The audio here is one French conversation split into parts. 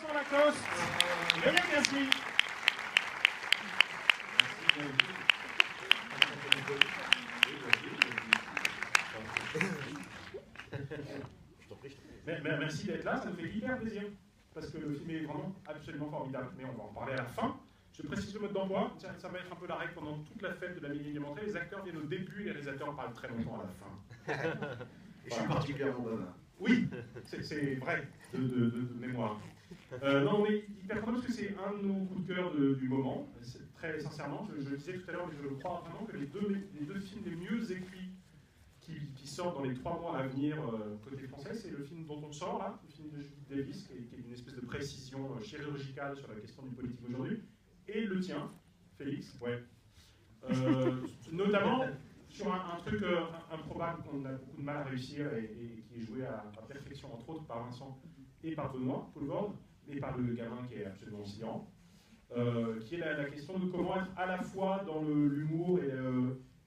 Vincent Lacoste, veuillez merci. Merci d'être là, ça nous fait hyper plaisir, parce que le film est vraiment absolument formidable, mais on va en parler à la fin. Je précise le mode d'envoi, ça va être un peu la règle pendant toute la fête de la Millennium Entrée. Les acteurs viennent au début et les réalisateurs parlent très longtemps à la fin. Et je suis particulièrement bavard. Oui, c'est vrai, de mémoire. Non, on est hyper content parce que c'est un de nos coups de cœur du moment. Très sincèrement, je le disais tout à l'heure, mais je le crois vraiment que les deux films les mieux écrits qui sortent dans les 3 mois à venir côté français, c'est le film dont on sort là, le film de Judith Davis, qui est une espèce de précision chirurgicale sur la question du politique aujourd'hui, et le tien, Félix, ouais. Notamment sur un truc improbable qu'on a beaucoup de mal à réussir et qui est joué à perfection, entre autres par Vincent et par Benoît Poulvorde, et par le gamin qui est absolument oscillant, qui est la question de comment être à la fois dans l'humour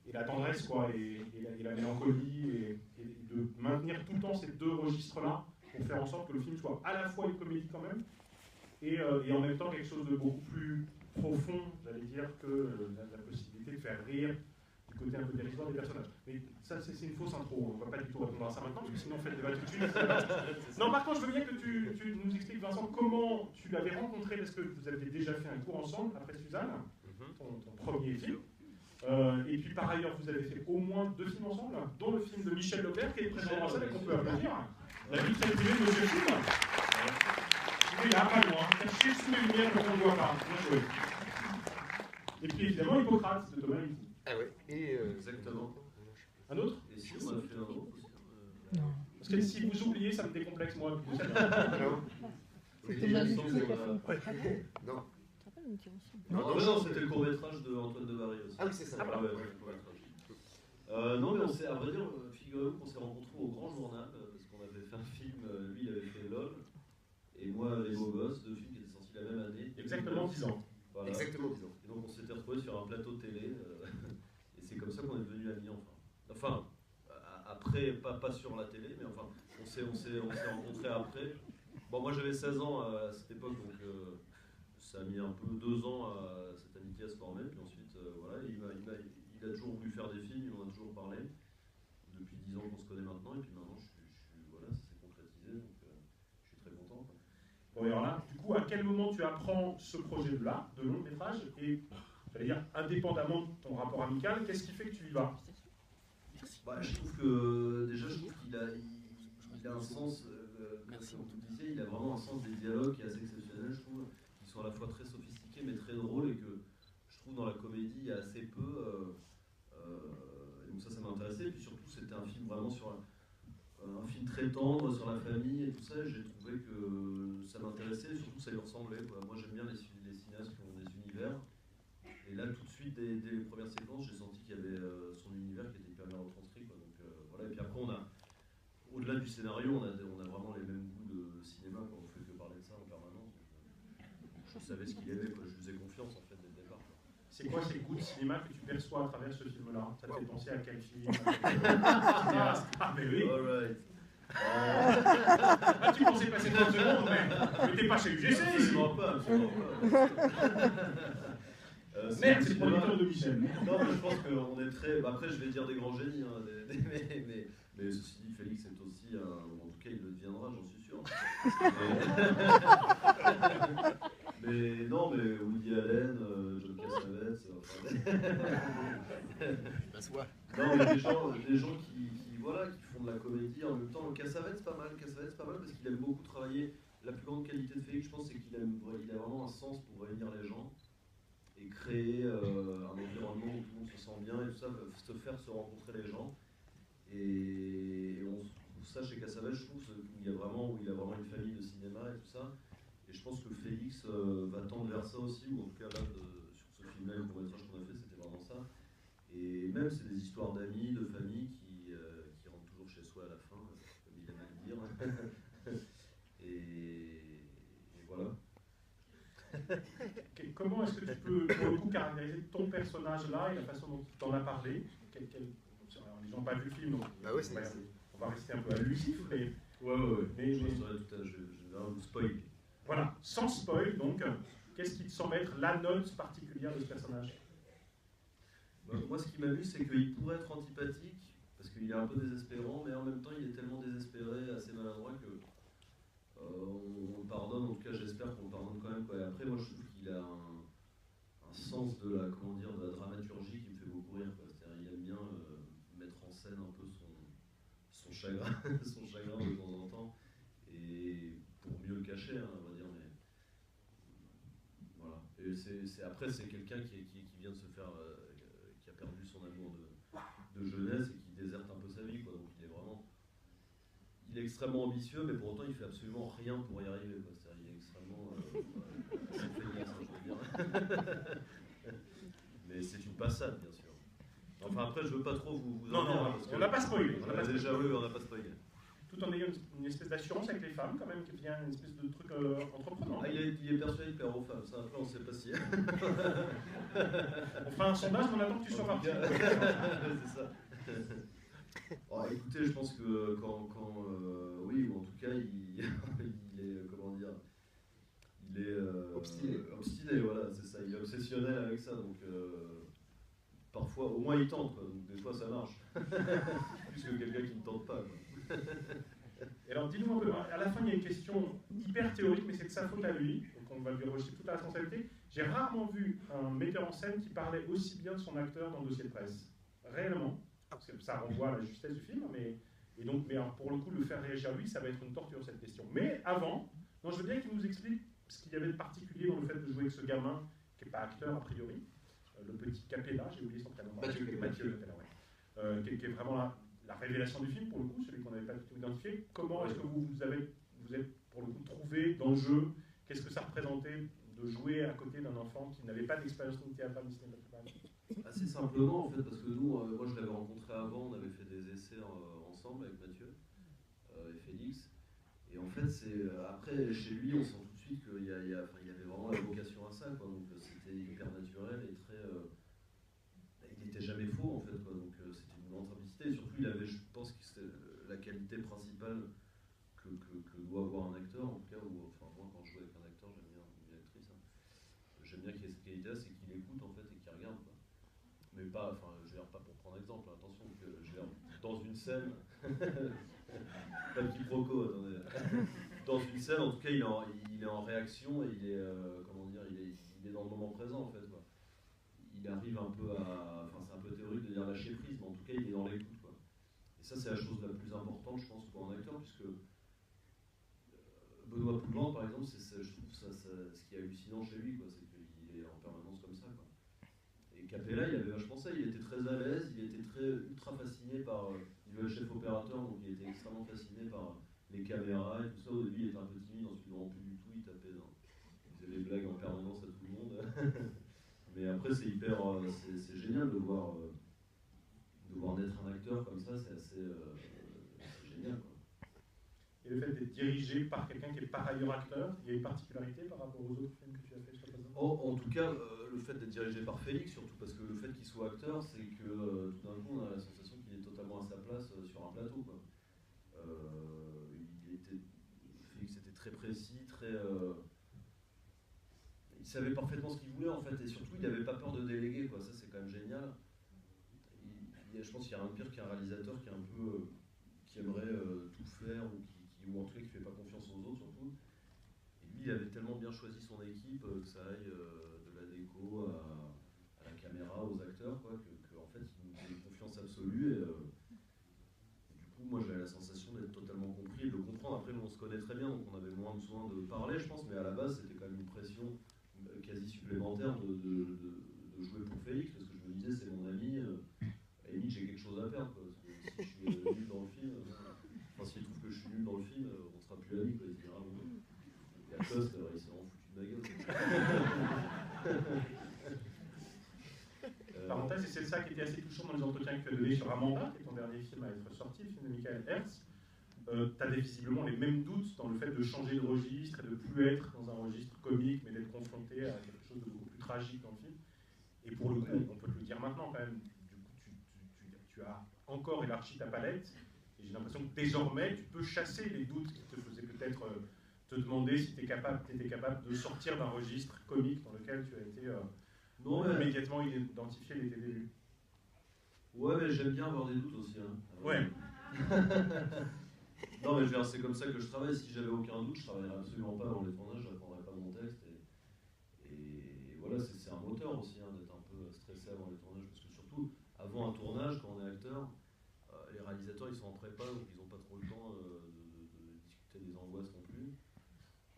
et la tendresse, quoi, et la mélancolie, et de maintenir tout le temps ces deux registres-là pour faire en sorte que le film soit à la fois une comédie quand même, et en même temps quelque chose de beaucoup plus profond, j'allais dire, que la possibilité de faire rire du côté un peu dérisoire des personnages. Mais ça, c'est une fausse intro, on ne va pas du tout répondre à ça maintenant, parce que sinon on fait le débat tout de suite. Non, par contre, je veux bien que tu nous expliques, Vincent, comment tu l'avais rencontré, parce que vous avez déjà fait un cours ensemble, après Suzanne, ton premier film. Et puis par ailleurs, vous avez fait au moins 2 films ensemble, dont le film de Michel Leclerc, qui est présent en salle et qu'on peut applaudir. La vie très privée de Monsieur Film. Il est là, pas loin, caché sous les lumières pour qu'on ne le voit pas. Bien joué. Et puis évidemment, Hippocrate de Thomas Lizy. Ah ouais, exactement. Un autre? Et si on a fait un autre aussi. Non. Parce que si vous oubliez, ça me décomplexe moi. C'est Thomas Lizy qui a fait Hippocrate. Non. Non, c'était le court-métrage de Antoine de Barry aussi. Ah oui, c'est ça. Ah ouais, le court-métrage. Non, mais on s'est, à vrai dire, figurez-vous qu'on s'est rencontrés au Grand Journal, parce qu'on avait fait un film, lui il avait fait LOL, et moi Les Beaux Gosses, 2 films qui étaient sortis la même année. Exactement 10 ans. Voilà. Exactement 10 ans. Et donc on s'était retrouvés sur un plateau télé, et c'est comme ça qu'on est devenus amis enfin. Enfin, après, pas sur la télé, mais enfin, on s'est rencontrés après. Bon, moi j'avais 16 ans à cette époque, donc ça a mis un peu 2 ans à cette amitié à se former, puis ensuite, voilà, il a toujours voulu faire des films, il en a toujours parlé. Depuis 10 ans qu'on se connaît maintenant, et puis maintenant, voilà, ça s'est concrétisé, donc je suis très content. Quoi. Bon, et alors là, du coup, à quel moment tu apprends ce projet-là, de long métrage, et, j'allais dire, indépendamment de ton rapport amical, qu'est-ce qui fait que tu y vas? Bah, je trouve qu'il a un sens, comme tu disais, il a vraiment un sens des dialogues qui est assez exceptionnel, je trouve, qui sont à la fois très sophistiqués mais très drôles, et que je trouve dans la comédie il y a assez peu, et donc ça m'a intéressé, et puis surtout c'était un film vraiment sur un film très tendre sur la famille et tout ça, et j'ai trouvé que ça m'intéressait, et surtout ça lui ressemblait, quoi. Moi j'aime bien les cinéastes qui ont des univers, et là tout de suite dès les premières séquences j'ai senti qu'il y avait son univers qui était hyper bien retranscrit, quoi. Donc voilà, et puis après au-delà du scénario, on a vraiment les mêmes goûts de cinéma, quoi. On fait que parler de ça en permanence, donc, je savais ce qu'il aimait, quoi. Je lui faisais confiance en fait dès le départ, quoi. C'est quoi ces goûts de cinéma que tu perçois à travers ce film-là? Ça te fait penser à quel film? Ah, mais oui. All right. Ah, tu pensais passer 30 secondes, mais t'es pas chez UGC ici. Absolument pas. Merde, c'est le producteur de Michel. Non, mais je pense qu'on est très. Bah, après, je vais dire des grands génies, hein, mais ceci dit, Félix est aussi un. En tout cas, il le deviendra, j'en suis sûr. Mais non, mais Woody Allen, John Cassavetes. Non, mais des gens qui font de la comédie en même temps. Cassavetes, pas mal parce qu'il aime beaucoup travailler. La plus grande qualité de Félix, je pense, c'est qu'il a vraiment un sens pour réunir les gens et créer un environnement où tout le monde se sent bien et tout ça, se faire se rencontrer les gens. Et on trouve ça chez Cassavetes, je trouve, où il a vraiment une famille de cinéma et tout ça. Et je pense que Félix va tendre vers ça aussi, ou en tout cas là, sur ce film-là, le court-métrage qu'on a fait, c'était vraiment ça. Et même, c'est des histoires d'amis, de famille qui rentrent toujours chez soi à la fin, comme il aime le dire. Et voilà. Comment est-ce que tu peux, pour le coup, caractériser ton personnage là et la façon dont tu en as parlé? Les gens n'ont pas vu le film, donc on va rester un peu allusif, mais... Ouais. Je vais vous spoiler. Voilà, sans spoil, donc, qu'est-ce qui te semble être la note particulière de ce personnage? Moi, ce qui m'amuse, c'est qu'il pourrait être antipathique, parce qu'il est un peu désespérant, mais en même temps, il est tellement désespéré, assez maladroit, que on le pardonne. En tout cas, j'espère qu'on le pardonne quand même, quoi. Et après, moi, je trouve qu'il a un sens de la, comment dire, de la dramaturgie qui me fait beaucoup rire, quoi. C'est-à-dire, il aime bien mettre en scène un peu son chagrin, son chagrin de temps en temps, et pour mieux le cacher, hein, on va dire. Mais voilà. Et après, c'est quelqu'un qui vient de se faire, qui a perdu son amour de jeunesse et qui déserte un peu sa vie, quoi. Donc il est extrêmement ambitieux, mais pour autant il fait absolument rien pour y arriver, quoi. C'est-à-dire, il est extrêmement feignasse, hein, je veux dire. Mais c'est une passade, bien sûr. Enfin après, je veux pas trop vous Non, en dire, non, parce on n'a pas spoilé. on a déjà vu, on n'a pas spoilé. Tout en ayant une espèce d'assurance avec les femmes, quand même, qui devient une espèce de truc entreprenant. Ah, il est persuadé de plaire aux femmes, ça après on sait pas si. On fera un sondage, mais on attend que tu sois parti. C'est ça. Oh, écoutez, je pense que oui, ou en tout cas, il est, comment dire, il est obstiné, voilà, c'est ça, il est obsessionnel avec ça, donc parfois, au moins il tente, quoi, donc des fois ça marche, plus que quelqu'un qui ne tente pas, quoi. Et alors, dis-nous un peu, à la fin, il y a une question hyper théorique, mais c'est de sa faute à lui, donc on va lui rejeter toute la responsabilité. J'ai rarement vu un metteur en scène qui parlait aussi bien de son acteur dans le dossier de presse. Réellement. Parce que ça renvoie à la justesse du film, mais alors, pour le coup, le faire réagir lui, ça va être une torture, cette question. Mais avant, non, je veux bien qu'il nous explique ce qu'il y avait de particulier dans le fait de jouer avec ce gamin, qui n'est pas acteur a priori, le petit Capella, j'ai oublié son prénom. Mathieu Capella, ouais. Qui est vraiment la révélation du film, pour le coup, celui qu'on n'avait pas du tout identifié. Comment est-ce que vous êtes, pour le coup, trouvé dans le jeu? Qu'est-ce que ça représentait de jouer à côté d'un enfant qui n'avait pas d'expérience ni théâtrale ni cinématographique? Assez simplement, en fait, parce que nous, moi je l'avais rencontré avant, on avait fait des essais ensemble avec Mathieu et Félix. Et en fait, après, chez lui, on sent tout de suite qu'il y avait vraiment la vocation à ça, quoi. Donc c'était hyper naturel et très. Il n'était jamais faux, en fait, quoi. Donc c'était une grande simplicité. Et surtout, il avait, je pense que c'est la qualité principale que doit avoir un acteur, en tout cas, enfin, moi quand je joue avec un acteur, j'aime bien une actrice, hein. J'aime bien qu'il y ait cette qualité-là, c'est qu'il écoute, en fait, et qu'il regarde, quoi. Mais pas, enfin, je veux dire, pas pour prendre exemple, hein, attention, que je veux dire, dans une scène, pas de quiproquo, attendez, dans une scène, en tout cas, il est en réaction et il est, comment dire, il est dans le moment présent, en fait, quoi. Il arrive un peu à, enfin, c'est un peu théorique de dire lâcher prise, mais en tout cas, il est dans l'écoute, quoi. Et ça, c'est la chose la plus importante, je pense, pour un acteur, puisque Benoît Poulvord, par exemple, je trouve ça, ce qui est hallucinant chez lui, quoi, c'est qu'il est en permanence comme ça, quoi. Et Capella, il avait vachement ça, il était très à l'aise, il était ultra fasciné par. Il devait être chef opérateur, donc il était extrêmement fasciné par les caméras et tout ça. Au début, il était un peu timide, ensuite, vraiment plus du tout, il tapait il faisait des blagues en permanence à tout le monde. Mais après, c'est hyper. C'est génial de voir naître un acteur comme ça, c'est assez. C'est génial, quoi. Et le fait d'être dirigé par quelqu'un qui est par ailleurs acteur, il y a une particularité par rapport aux autres films que tu as fait jusqu'à présent? En tout cas, le fait d'être dirigé par Félix, surtout parce que le fait qu'il soit acteur, c'est que tout d'un coup, on a la sensation qu'il est totalement à sa place sur un plateau, quoi. Félix était très précis, il savait parfaitement ce qu'il voulait, en fait, et surtout, il n'avait pas peur de déléguer, quoi. Ça, c'est quand même génial. Je pense qu'il y a rien de pire qu'un réalisateur qui est un peu, qui aimerait tout faire ou en tout cas qui ne fait pas confiance aux autres, surtout. Et lui, il avait tellement bien choisi son équipe, que ça aille de la déco à la caméra, aux acteurs, quoi, que en fait, il nous fait une confiance absolue. Et du coup, moi, j'avais la sensation d'être totalement compris et de le comprendre. Après, nous, on se connaît très bien, donc on avait moins besoin de parler, je pense, mais à la base, c'était quand même une pression quasi supplémentaire de jouer pour Félix, parce que je me disais, c'est mon ami, à la limite, j'ai quelque chose à perdre, quoi, parce que si je suis nul dans le film, enfin, s'il trouve que je suis nul dans le film, on sera plus amis, quoi. Il se dira, bon, il y a Coste, il s'est vraiment foutu de ma gueule. Parenthèse, et c'est ça qui était assez touchant dans les entretiens que tu as donnés sur Amanda, qui est ton dernier film à être sorti, le film de Michael Hertz. Tu as visiblement les mêmes doutes dans le fait de changer de registre et de ne plus être dans un registre comique, mais d'être confronté à quelque chose de beaucoup plus tragique dans le film. Et pour le coup, on peut te le dire maintenant quand même, du coup, tu as encore élargi ta palette, et j'ai l'impression que désormais, tu peux chasser les doutes qui te faisaient peut-être te demander si tu étais capable de sortir d'un registre comique dans lequel tu as été immédiatement identifié dès tes débuts. Ouais, mais j'aime bien avoir des doutes aussi. Hein. Ouais. Non, mais je veux dire, c'est comme ça que je travaille. Si j'avais aucun doute, je ne travaillerais absolument pas avant les tournages, je ne répondrais pas mon texte. Et voilà, c'est un moteur aussi hein, d'être un peu stressé avant les tournages. Parce que surtout, avant un tournage, quand on est acteur, les réalisateurs ils sont en prépa, donc ils n'ont pas trop le temps de discuter des angoisses non plus.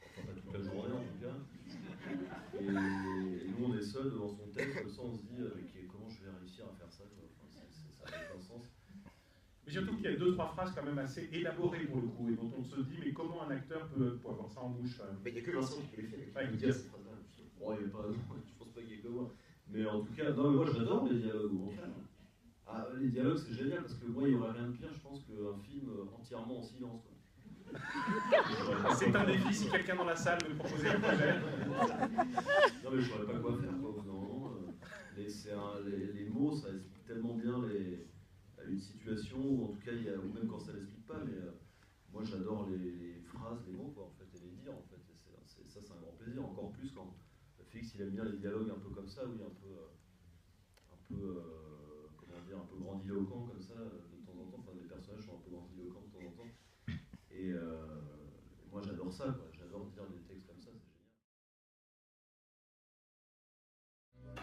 Enfin, pas toute la journée en tout cas. Et nous, on est seuls devant son texte, comme ça on se dit comment je vais réussir à faire ça quoi. Enfin, ça n'a aucun sens. Mais surtout qu'il y a 2-3 phrases quand même assez élaborées pour le coup, et dont on se dit, mais comment un acteur peut avoir ça en bouche Mais il n'y a que Vincent qui l'a fait. Ouais, Il dit cette phrase-là. Bon, il y a pas, je pense pas qu'il y ait que moi. Mais en tout cas, non, mais moi j'adore les dialogues au contraire. Ah, les dialogues c'est génial parce que moi il n'y aurait rien de pire, je pense, qu'un film entièrement en silence. Quoi. C'est un défi si quelqu'un dans la salle me proposait un projet. Non, mais je ne saurais pas quoi faire. Quoi. Non, les mots, ça explique tellement bien une situation, ou en tout cas, ou même quand ça ne l'explique pas, mais moi j'adore les phrases, les mots, quoi, en fait, et les dire, en fait. Et ça, c'est un grand plaisir, encore plus quand Félix, il aime bien les dialogues un peu comme ça, oui, un peu grandiloquent comme ça, de temps en temps. Enfin, les personnages sont un peu grandiloquents de temps en temps. Et moi, j'adore ça, quoi. J'adore dire des textes comme ça, c'est génial.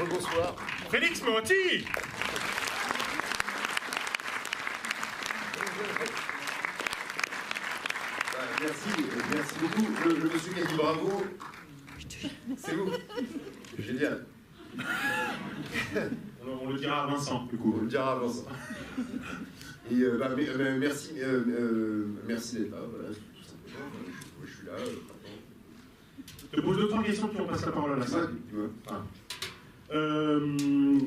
Bonsoir. Félix Moati. Merci beaucoup. Le monsieur qui a dit bravo, c'est vous. Génial. On le dira à Vincent, du coup. On le dira à Vincent. Et merci, merci d'être là. Voilà, tout simplement. Je suis là. Je te pose 2-3 questions puis on passe la parole à la salle.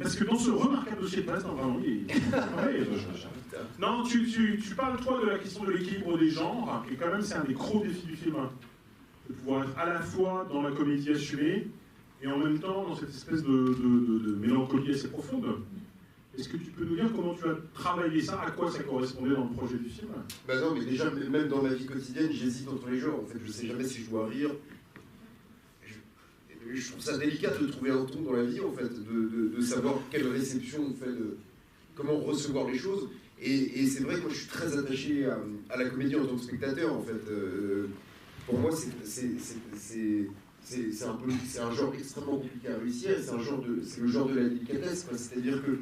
Parce que dans ce remarquable dossier de base, non, tu parles toi de la question de l'équilibre des genres, et quand même c'est un des gros défis du film, de pouvoir être à la fois dans la comédie assumée et en même temps dans cette espèce de mélancolie assez profonde. Est-ce que tu peux nous dire comment tu as travaillé ça, à quoi ça correspondait dans le projet du film? Bah non, mais déjà, même dans ma vie quotidienne, j'hésite entre les genres. En fait, je sais jamais si je dois rire. Je trouve ça délicat de trouver un ton dans la vie, en fait, de savoir quelle réception on fait, comment recevoir les choses. Et c'est vrai que moi, je suis très attaché à la comédie en tant que spectateur, en fait. Pour moi, c'est un genre extrêmement compliqué à réussir, et c'est le genre de la délicatesse, quoi. C'est-à-dire que,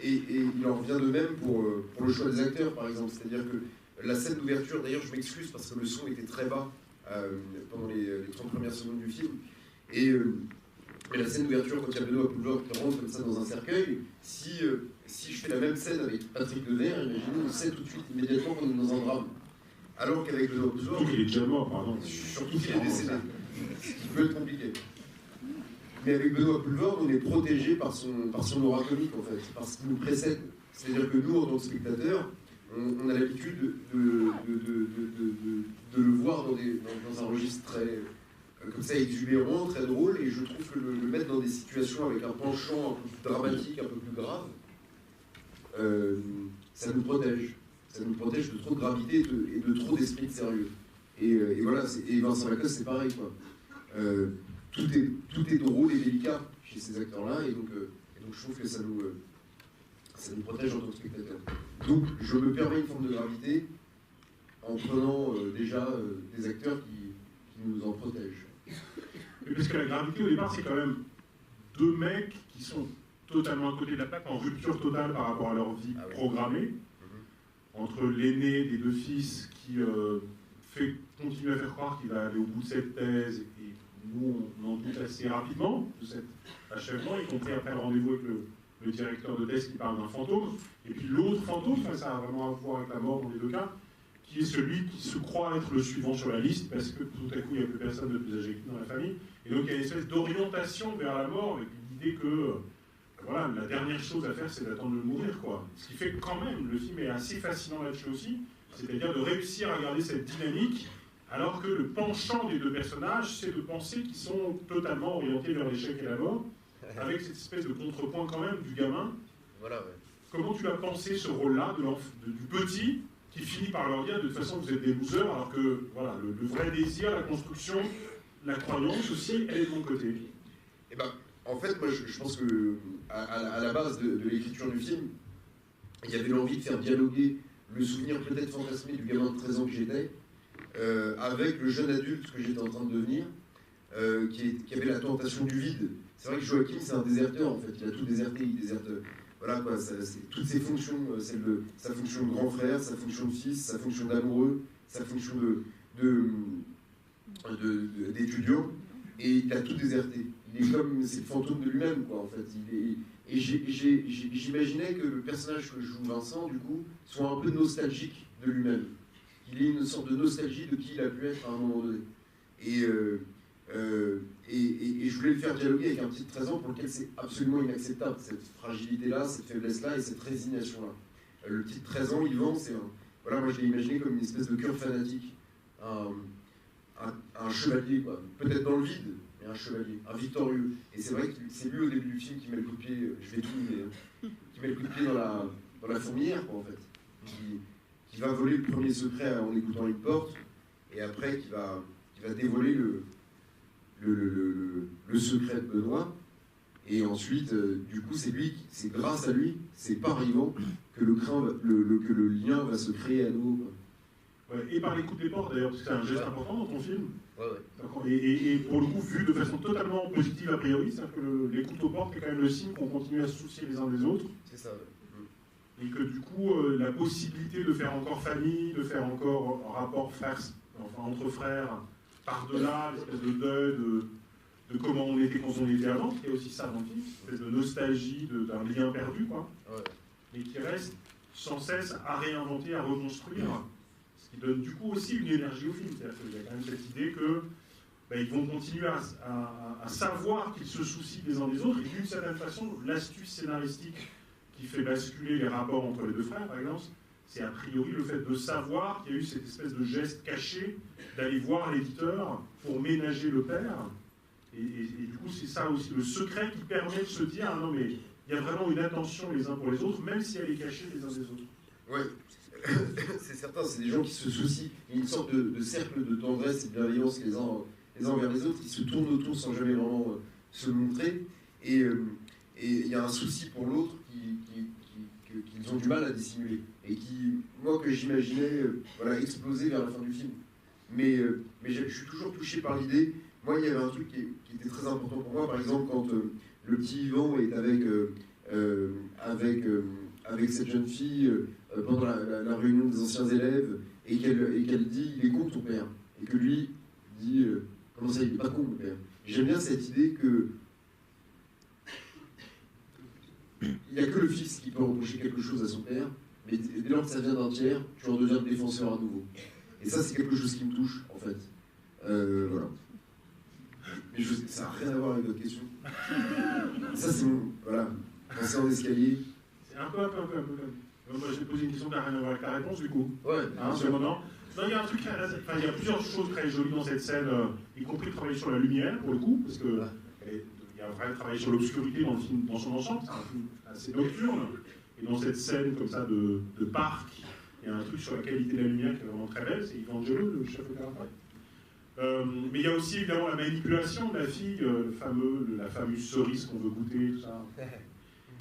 et il en revient de même pour le choix des acteurs, par exemple. C'est-à-dire que la scène d'ouverture, d'ailleurs, je m'excuse parce que le son était très bas pendant les 30 premières secondes du film. Et la scène d'ouverture, quand il y a Benoît Poulvord qui rentre comme ça dans un cercueil, si je fais la même scène avec Patrick Devers, imaginez, on sait tout de suite, immédiatement, qu'on est dans un drame. Alors qu'avec Benoît Poulvord... Surtout qu'il est déjà mort, pardon. Surtout qu'il est décédé. Ce qui peut être compliqué. Mais avec Benoît Poulvord, on est protégé par son aura comique, en fait, par ce qui nous précède. C'est-à-dire que nous, en tant que spectateurs, on a l'habitude de le voir dans un registre très... comme ça, exubérant, très drôle, et je trouve que le mettre dans des situations avec un penchant un peu plus dramatique, un peu plus grave, ça nous protège. Ça nous protège de trop de gravité et de trop d'esprit de sérieux. Et voilà, et Vincent Lacoste, c'est pareil, quoi. Tout est drôle et délicat chez ces acteurs-là, et donc je trouve que ça nous protège en tant que spectateur. Donc, je me permets une forme de gravité en prenant déjà des acteurs qui nous en protègent. Parce que la gravité au départ, c'est quand même deux mecs qui sont totalement à côté de la plaque, en rupture totale par rapport à leur vie programmée, entre l'aîné des deux fils qui continue à faire croire qu'il va aller au bout de cette thèse, et nous on en doute assez rapidement de cet achèvement, y compris après le rendez-vous avec le directeur de thèse qui parle d'un fantôme, et puis l'autre fantôme, ça a vraiment à voir avec la mort dans les deux cas, qui est celui qui se croit être le suivant sur la liste, parce que tout à coup il n'y a plus personne de plus âgé que dans la famille, et donc il y a une espèce d'orientation vers la mort, avec l'idée que voilà, la dernière chose à faire, c'est d'attendre de mourir, quoi. Ce qui fait que quand même, le film est assez fascinant là-dessus aussi, c'est-à-dire de réussir à garder cette dynamique, alors que le penchant des deux personnages, c'est de penser qu'ils sont totalement orientés vers l'échec et la mort, avec cette espèce de contrepoint quand même du gamin. Voilà, ouais. Comment tu as pensé ce rôle-là du petit qui finit par leur dire de toute façon vous êtes des losers, alors que voilà, le vrai désir, la construction, la croyance aussi, elle est de mon côté. Eh ben, en fait, moi je pense que à la base de l'écriture du film, il y avait l'envie de faire dialoguer le souvenir peut-être fantasmé du gamin de 13 ans que j'étais, avec le jeune adulte que j'étais en train de devenir, qui avait la tentation du vide. C'est vrai que Joachim, c'est un déserteur en fait, il a tout déserté, il déserte. Voilà quoi, toutes ses fonctions, sa fonction de grand frère, sa fonction de fils, sa fonction d'amoureux, sa fonction d'étudiant, et il a tout déserté. Il est comme, c'est le fantôme de lui-même quoi en fait. Et j'imaginais que le personnage que joue Vincent, du coup, soit un peu nostalgique de lui-même. Qu'il ait une sorte de nostalgie de qui il a pu être à un moment donné. Et je voulais le faire dialoguer avec un petit de 13 ans pour lequel c'est absolument inacceptable, cette fragilité-là, cette faiblesse-là et cette résignation-là. Le petit de 13 ans, Yvan, voilà, moi je l'ai imaginé comme une espèce de cœur fanatique, un chevalier, quoi. Peut-être dans le vide, mais un chevalier, un victorieux. Et c'est vrai que c'est lui au début du film qui met le coup de pied, je vais tout mimer, qui met le coup de pied dans la fourmilière, quoi, en fait. Qui va voler le premier secret en écoutant une porte, et après qui va dévoiler le secret de Benoît, et ensuite, du coup, c'est grâce à lui, c'est par Yvan que le lien va se créer à nouveau. Ouais, et par les coups de portes d'ailleurs, parce que c'est un geste important dans ton film. Ouais. Et pour le coup, vu de façon totalement positive a priori, c'est-à-dire que les coups aux portes, c'est quand même le signe qu'on continue à se soucier les uns des autres. C'est ça, ouais. Et que du coup, la possibilité de faire encore famille, de faire encore rapport entre frères, par-delà l'espèce de deuil de comment on était quand on était avant, il y a aussi ça dans le film, une espèce de nostalgie d'un lien perdu, quoi, mais qui reste sans cesse à réinventer, à reconstruire, ce qui donne du coup aussi une énergie au film. C'est-à-dire qu'il y a quand même cette idée que ils vont continuer à savoir qu'ils se soucient des uns des autres, et d'une certaine façon, l'astuce scénaristique qui fait basculer les rapports entre les deux frères, par exemple, c'est a priori le fait de savoir qu'il y a eu cette espèce de geste caché d'aller voir l'éditeur pour ménager le père. Et du coup, c'est ça aussi, le secret qui permet de se dire, ah non mais il y a vraiment une attention les uns pour les autres, même si elle est cachée les uns des autres. Oui, c'est certain, c'est des gens qui se soucient. Il y a une sorte de cercle de tendresse et de bienveillance les uns envers les autres, qui se tournent autour sans jamais vraiment se montrer. Et il y a un souci pour l'autre qu'ils ont du mal à dissimuler. Et qui, moi, que j'imaginais exploser vers la fin du film. Mais je suis toujours touché par l'idée. Moi, il y avait un truc qui était très important pour moi, par exemple, quand le petit Yvan est avec cette jeune fille pendant la réunion des anciens élèves, et qu'elle dit « il est con ton père », et que lui dit « comment ça, il n'est pas con mon père ». J'aime bien cette idée que il n'y a que le fils qui peut reprocher quelque chose à son père, mais dès lors que ça vient d'un tiers, tu en deviens le défenseur à nouveau. Et ça, c'est quelque chose qui me touche, en fait. Voilà. Mais ça n'a rien à voir avec votre question. Ça, c'est mon... Voilà. Penser en escalier. C'est un peu. Moi, je vais poser une question qui n'a rien à voir avec ta réponse, du coup. Ouais. Non, il y a un truc... il y a plusieurs choses très jolies dans cette scène, y compris le travail sur la lumière, pour le coup, parce que... Il y a un vrai travail sur l'obscurité dans le film, dans son ensemble, c'est un film assez nocturne. Et dans cette scène comme ça de parc, il y a un truc sur la qualité de la lumière qui est vraiment très belle, c'est Evangelo, le chef opérateur. Mais il y a aussi évidemment la manipulation de la fille, la fameuse cerise qu'on veut goûter, tout ça.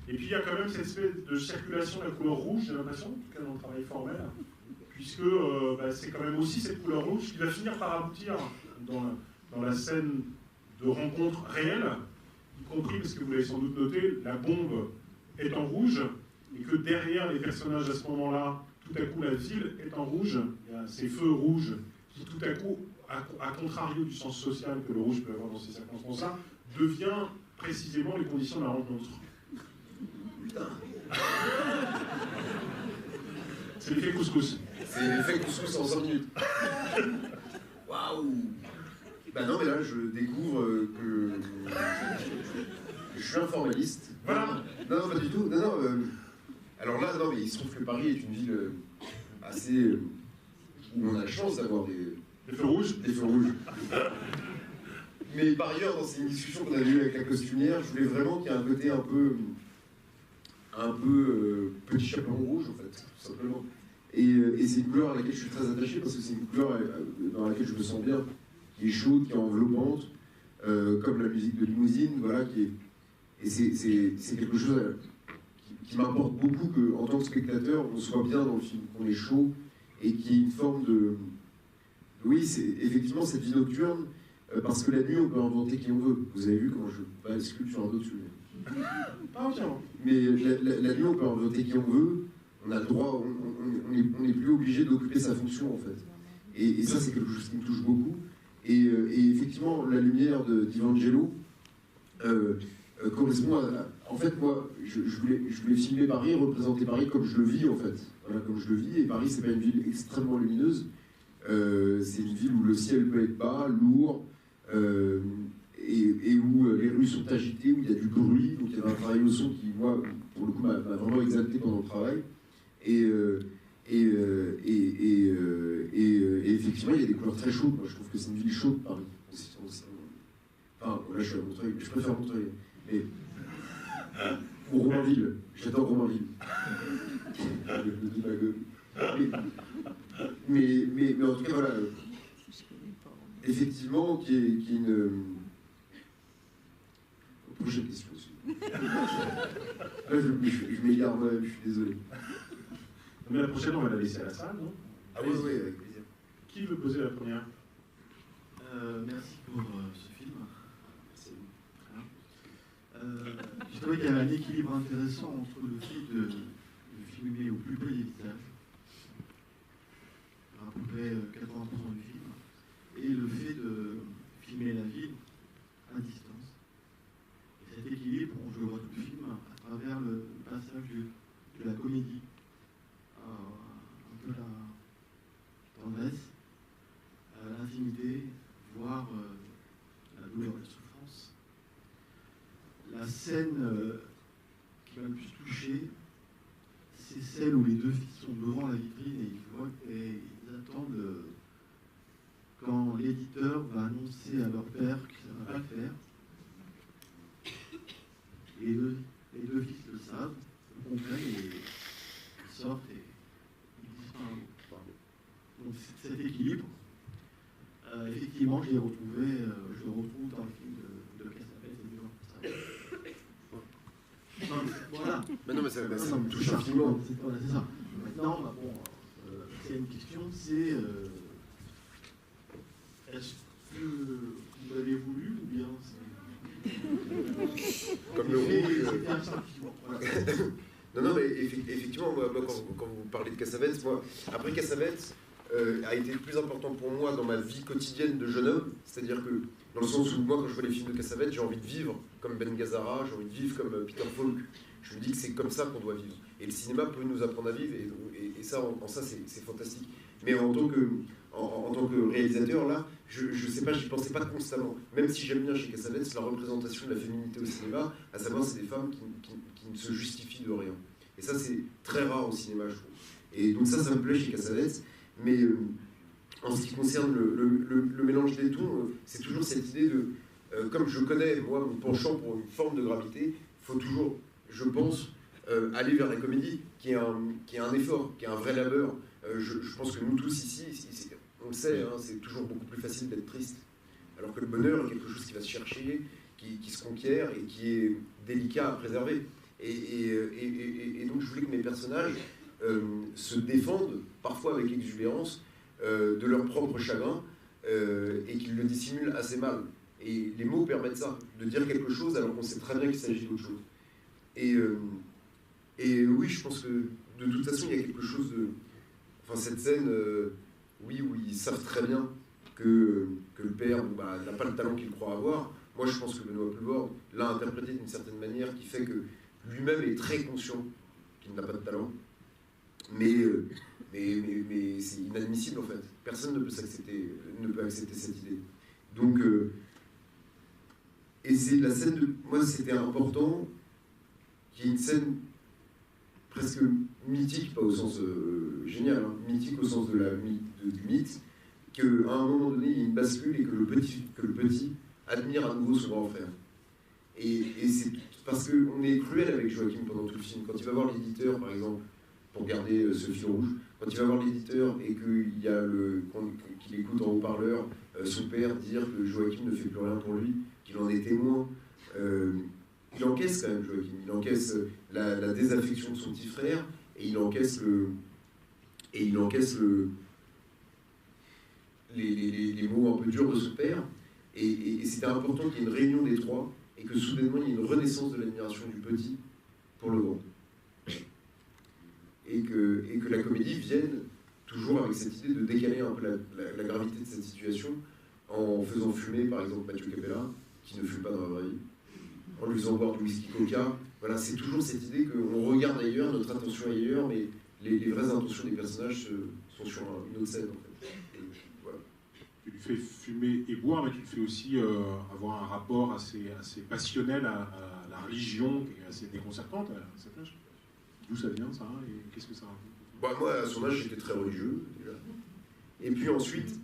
Et puis il y a quand même cette espèce de circulation de la couleur rouge, j'ai l'impression, en tout cas dans le travail formel, puisque c'est quand même aussi cette couleur rouge qui va finir par aboutir dans la scène de rencontre réelle, y compris, parce que vous l'avez sans doute noté, la bombe est en rouge, et que derrière les personnages à ce moment-là, tout à coup la ville est en rouge, il y a ces feux rouges qui tout à coup, à contrario du sens social que le rouge peut avoir dans ces circonstances-là, devient précisément les conditions de la rencontre. Putain. C'est l'effet couscous. C'est l'effet couscous en 5 minutes. Waouh. Ben non, mais là, je découvre que je suis un formaliste Voilà. Non, pas du tout. Non. Alors là, non, mais il se trouve que Paris est une ville assez... où on a la chance d'avoir des feux rouges. Des feux rouges. Mais par ailleurs, dans ces discussions qu'on a eues avec la costumière, je voulais vraiment qu'il y ait un côté un peu petit chaperon rouge, en fait, tout simplement. Et c'est une couleur à laquelle je suis très attaché, parce que c'est une couleur dans laquelle je me sens bien, qui est chaude, qui est enveloppante, comme la musique de Limousine, voilà, et c'est quelque chose qui m'importe beaucoup qu'en tant que spectateur, on soit bien dans le film, qu'on est chaud, et qu'il y ait une forme de... Oui, c'est effectivement cette vie nocturne, parce que la nuit, on peut inventer qui on veut. Vous avez vu comment je bascule sur un autre sujet. Pas entièrement. Mais la nuit, on peut inventer qui on veut, on a le droit, on n'est plus obligé d'occuper sa fonction, en fait. Et ça, c'est quelque chose qui me touche beaucoup. Et effectivement, la lumière d'Ivangelo correspond à... En fait, moi, je voulais filmer Paris, représenter Paris comme je le vis, en fait. Voilà, comme je le vis. Et Paris, c'est pas une ville extrêmement lumineuse. C'est une ville où le ciel peut être bas, lourd, et où les rues sont agitées, où il y a du bruit. Donc il y avait un travail au son qui, moi, pour le coup, m'a vraiment exalté pendant le travail. Et effectivement, il y a des couleurs très chaudes. Moi, je trouve que c'est une ville chaude, Paris. Enfin, là, je suis à Montreuil, je préfère Montreuil. Mais ou Romainville, j'adore Romainville. Mais en tout cas, voilà. Effectivement, qui est une... Prochaine question. Là, je m'égare moi-même, je suis désolé. Mais la prochaine, on va la laisser à la salle, non? Ah oui, avec plaisir. Qui veut poser la première? Merci pour ce film. Merci. Je trouvais qu'il y avait un équilibre intéressant entre le fait de filmer au plus près des visages, à peu près 80% du film, et le fait de filmer la ville à distance. Et cet équilibre, je le vois tout le film à travers le passage de la comédie, un peu la tendresse, l'intimité, voire la douleur, la souffrance. La scène qui m'a le plus touché, c'est celle où les deux filles sont devant la vitrine et ils attendent quand l'éditeur va annoncer à leur père qu'il ne va pas le faire. Et les deux fils le savent, le comprennent et ils sortent et ils disent pas un mot. Donc cet équilibre, effectivement, je le retrouve dans le film de Cassavetes et du Jean. Voilà. Mais non, mais ça me touche infiniment. C'est ça. Maintenant, c'est une question, c'est est-ce que vous avez voulu ou bien Comme le rouge. Non, mais effectivement, moi quand vous parlez de Cassavetes, après Cassavetes a été le plus important pour moi dans ma vie quotidienne de jeune homme, c'est-à-dire que dans le sens où moi, quand je vois les films de Cassavetes, j'ai envie de vivre comme Ben Gazzara, j'ai envie de vivre comme Peter Falk. Je me dis que c'est comme ça qu'on doit vivre. Et le cinéma peut nous apprendre à vivre, et ça, en ça, c'est fantastique. Mais en tant que réalisateur, là, je sais pas, j'y pensais pas constamment. Même si j'aime bien chez Cassavetes la représentation de la féminité au cinéma, à savoir, c'est des femmes qui ne se justifient de rien. Et ça, c'est très rare au cinéma, je trouve. Et donc ça me plaît chez Cassavetes. Mais en ce qui concerne le mélange des tons, c'est toujours cette idée de... comme je connais, moi, mon penchant pour une forme de gravité, il faut toujours, je pense, aller vers la comédie, qui est un effort, qui est un vrai labeur. Je pense que nous tous ici, on le sait, hein, c'est toujours beaucoup plus facile d'être triste. Alors que le bonheur est quelque chose qui va se chercher, qui se conquiert et qui est délicat à préserver. Et donc je voulais que mes personnages se défendent, parfois avec exubérance, de leur propre chagrin, et qu'ils le dissimulent assez mal. Et les mots permettent ça, de dire quelque chose alors qu'on sait très bien qu'il s'agit d'autre chose. Et oui, je pense que de toute façon, il y a quelque chose de... Enfin, cette scène, oui, où ils savent très bien que le père n'a pas le talent qu'il croit avoir. Moi, je pense que Benoît Poelvoorde l'a interprété d'une certaine manière qui fait que lui-même est très conscient qu'il n'a pas de talent. Mais c'est inadmissible, en fait. Personne ne peut accepter cette idée. Donc, et c'est la scène de... Moi, c'était important qui est une scène presque mythique, pas au sens génial, hein, mythique au sens du mythe, qu'à un moment donné, il y a une bascule et que le petit admire à nouveau son grand frère. Et c'est parce qu'on est cruel avec Joachim pendant tout le film. Quand il va voir l'éditeur, par exemple, pour garder ce fil rouge, quand il va voir l'éditeur et qu'il écoute en haut-parleur son père dire que Joachim ne fait plus rien pour lui, qu'il en est témoin, il encaisse quand même Joachim. Il encaisse la désaffection de son petit frère et il encaisse les mots un peu durs de son père. Et c'était important qu'il y ait une réunion des trois et que soudainement il y ait une renaissance de l'admiration du petit pour le grand. Et que la comédie vienne toujours avec cette idée de décaler un peu la gravité de cette situation en faisant fumer par exemple Mathieu Capella, qui ne fume pas dans la vraie vie, en lui faisant boire du whisky coca. Voilà, c'est toujours cette idée qu'on regarde ailleurs, notre attention est ailleurs, mais les vraies intentions des personnages sont sur une autre scène en fait. Et voilà. Tu lui fais fumer et boire, mais tu le fais aussi avoir un rapport assez passionnel à la religion, qui est assez déconcertante à cet âge. D'où ça vient ça, et qu'est-ce que ça raconte? Moi, à son âge, j'étais très religieux, déjà. Et puis ensuite,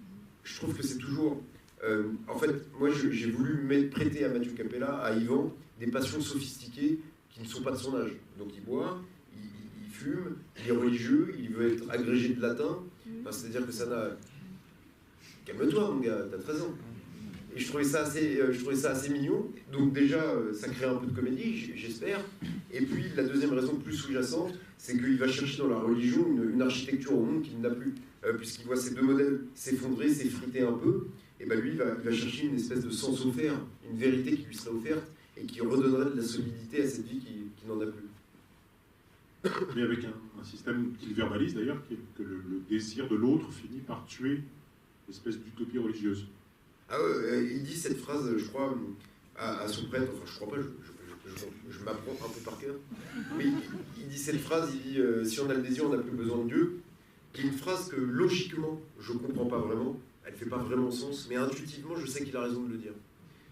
je trouve que c'est toujours... en fait, moi, j'ai voulu prêter à Mathieu Capella, à Yvan, des passions sophistiquées qui ne sont pas de son âge. Donc il boit, il fume, il est religieux, il veut être agrégé de latin. Enfin, c'est-à-dire que ça n'a... Calme-toi, mon gars, t'as 13 ans. Et je trouvais ça assez mignon. Donc déjà, ça crée un peu de comédie, j'espère. Et puis, la deuxième raison plus sous-jacente, c'est qu'il va chercher dans la religion une architecture au monde qu'il n'a plus. Puisqu'il voit ces deux modèles s'effondrer, s'effriter un peu. Et ben lui, il va chercher une espèce de sens offert, une vérité qui lui serait offerte et qui redonnerait de la solidité à cette vie qui n'en a plus. Mais avec un système qu'il verbalise d'ailleurs, qui est que le désir de l'autre finit par tuer l'espèce d'utopie religieuse. Ah il dit cette phrase, je crois, à son prêtre, enfin je crois pas, je m'apprends un peu par cœur, mais il dit cette phrase, il dit si on a le désir, on n'a plus besoin de Dieu, qui est une phrase que logiquement, je comprends pas vraiment, elle fait pas vraiment sens, mais intuitivement, je sais qu'il a raison de le dire.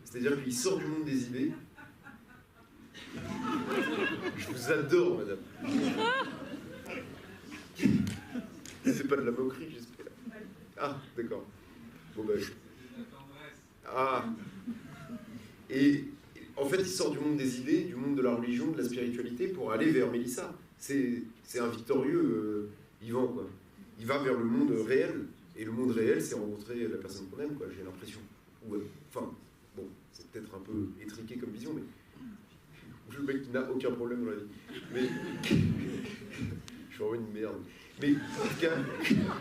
C'est-à-dire qu'il sort du monde des idées. Je vous adore, madame. C'est pas de la moquerie, j'espère. Ah, d'accord. Bon ben... Ah. Et en fait, il sort du monde des idées, du monde de la religion, de la spiritualité, pour aller vers Mélissa. C'est un victorieux Yvan, quoi. Il va vers le monde réel. Et le monde réel, c'est rencontrer la personne qu'on aime, quoi, j'ai l'impression. Enfin, bon, c'est peut-être un peu étriqué comme vision, mais le mec qui n'a aucun problème dans la vie. Mais je suis vraiment une merde. Mais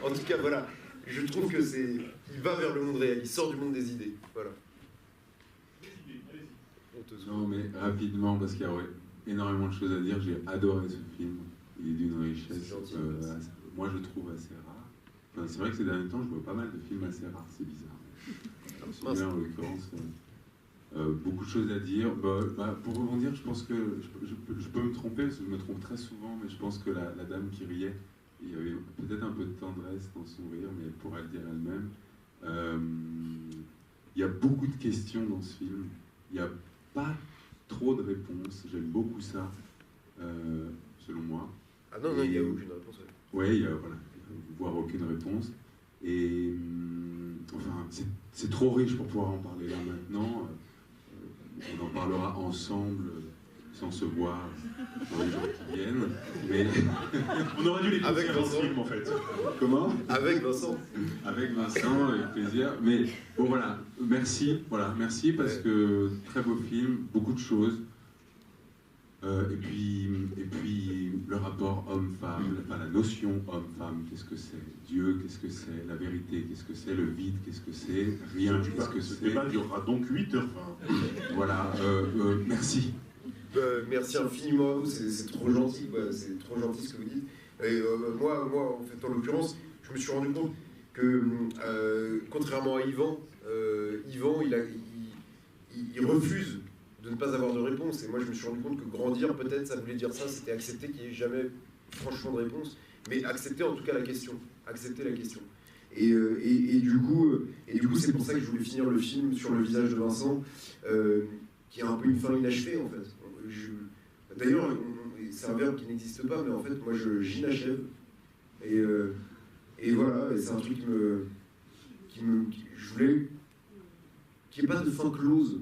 en tout cas, voilà. Je trouve que c'est... Il va vers le monde réel, il sort du monde des idées. Voilà. Non, mais rapidement, parce qu'il y a énormément de choses à dire. J'ai adoré ce film. Il est d'une richesse, moi je trouve assez rare. Enfin, c'est vrai que ces derniers temps, je vois pas mal de films assez rares, c'est bizarre. Celui-là, en l'occurrence, beaucoup de choses à dire. Pour rebondir, je pense que je peux me tromper, parce que je me trompe très souvent, mais je pense que la dame qui riait, il y avait peut-être un peu de tendresse dans son rire, mais elle pourra le dire elle-même. Il y a beaucoup de questions dans ce film. Il n'y a pas trop de réponses. J'aime beaucoup ça, selon moi. Ah non, il n'y a aucune réponse. Oui, il y a, voilà, voire aucune réponse. Et enfin, c'est trop riche pour pouvoir en parler là maintenant. On en parlera ensemble, sans se voir, dans les jours qui viennent. Mais on aurait dû les avec Vincent, film, en fait. Comment? Avec Vincent. Avec Vincent, avec plaisir. Mais bon, voilà, merci. Voilà, merci parce que très beau film, beaucoup de choses. Et puis le rapport homme-femme, enfin la notion homme-femme, qu'est-ce que c'est? Dieu, qu'est-ce que c'est? La vérité, qu'est-ce que c'est? Le vide, qu'est-ce que c'est? Rien, qu'est-ce que c'est? Ce débat durera donc 8h20. Voilà, merci. Merci infiniment à vous, c'est trop gentil, c'est trop gentil ce que vous dites. Et moi, en fait, en l'occurrence, je me suis rendu compte que, contrairement à Yvan, il refuse de ne pas avoir de réponse. Et moi, je me suis rendu compte que grandir, peut-être, ça voulait dire ça, c'était accepter qu'il n'y ait jamais franchement de réponse, mais accepter en tout cas la question. Accepter la question. Et du coup, c'est pour ça que je voulais finir le film sur le visage de Vincent, qui est un peu une fin inachevée, en fait. D'ailleurs, c'est un verbe qui n'existe pas, mais en fait, moi, j'inachève. Et voilà, et c'est un truc je voulais qu'il n'y ait pas de fin close.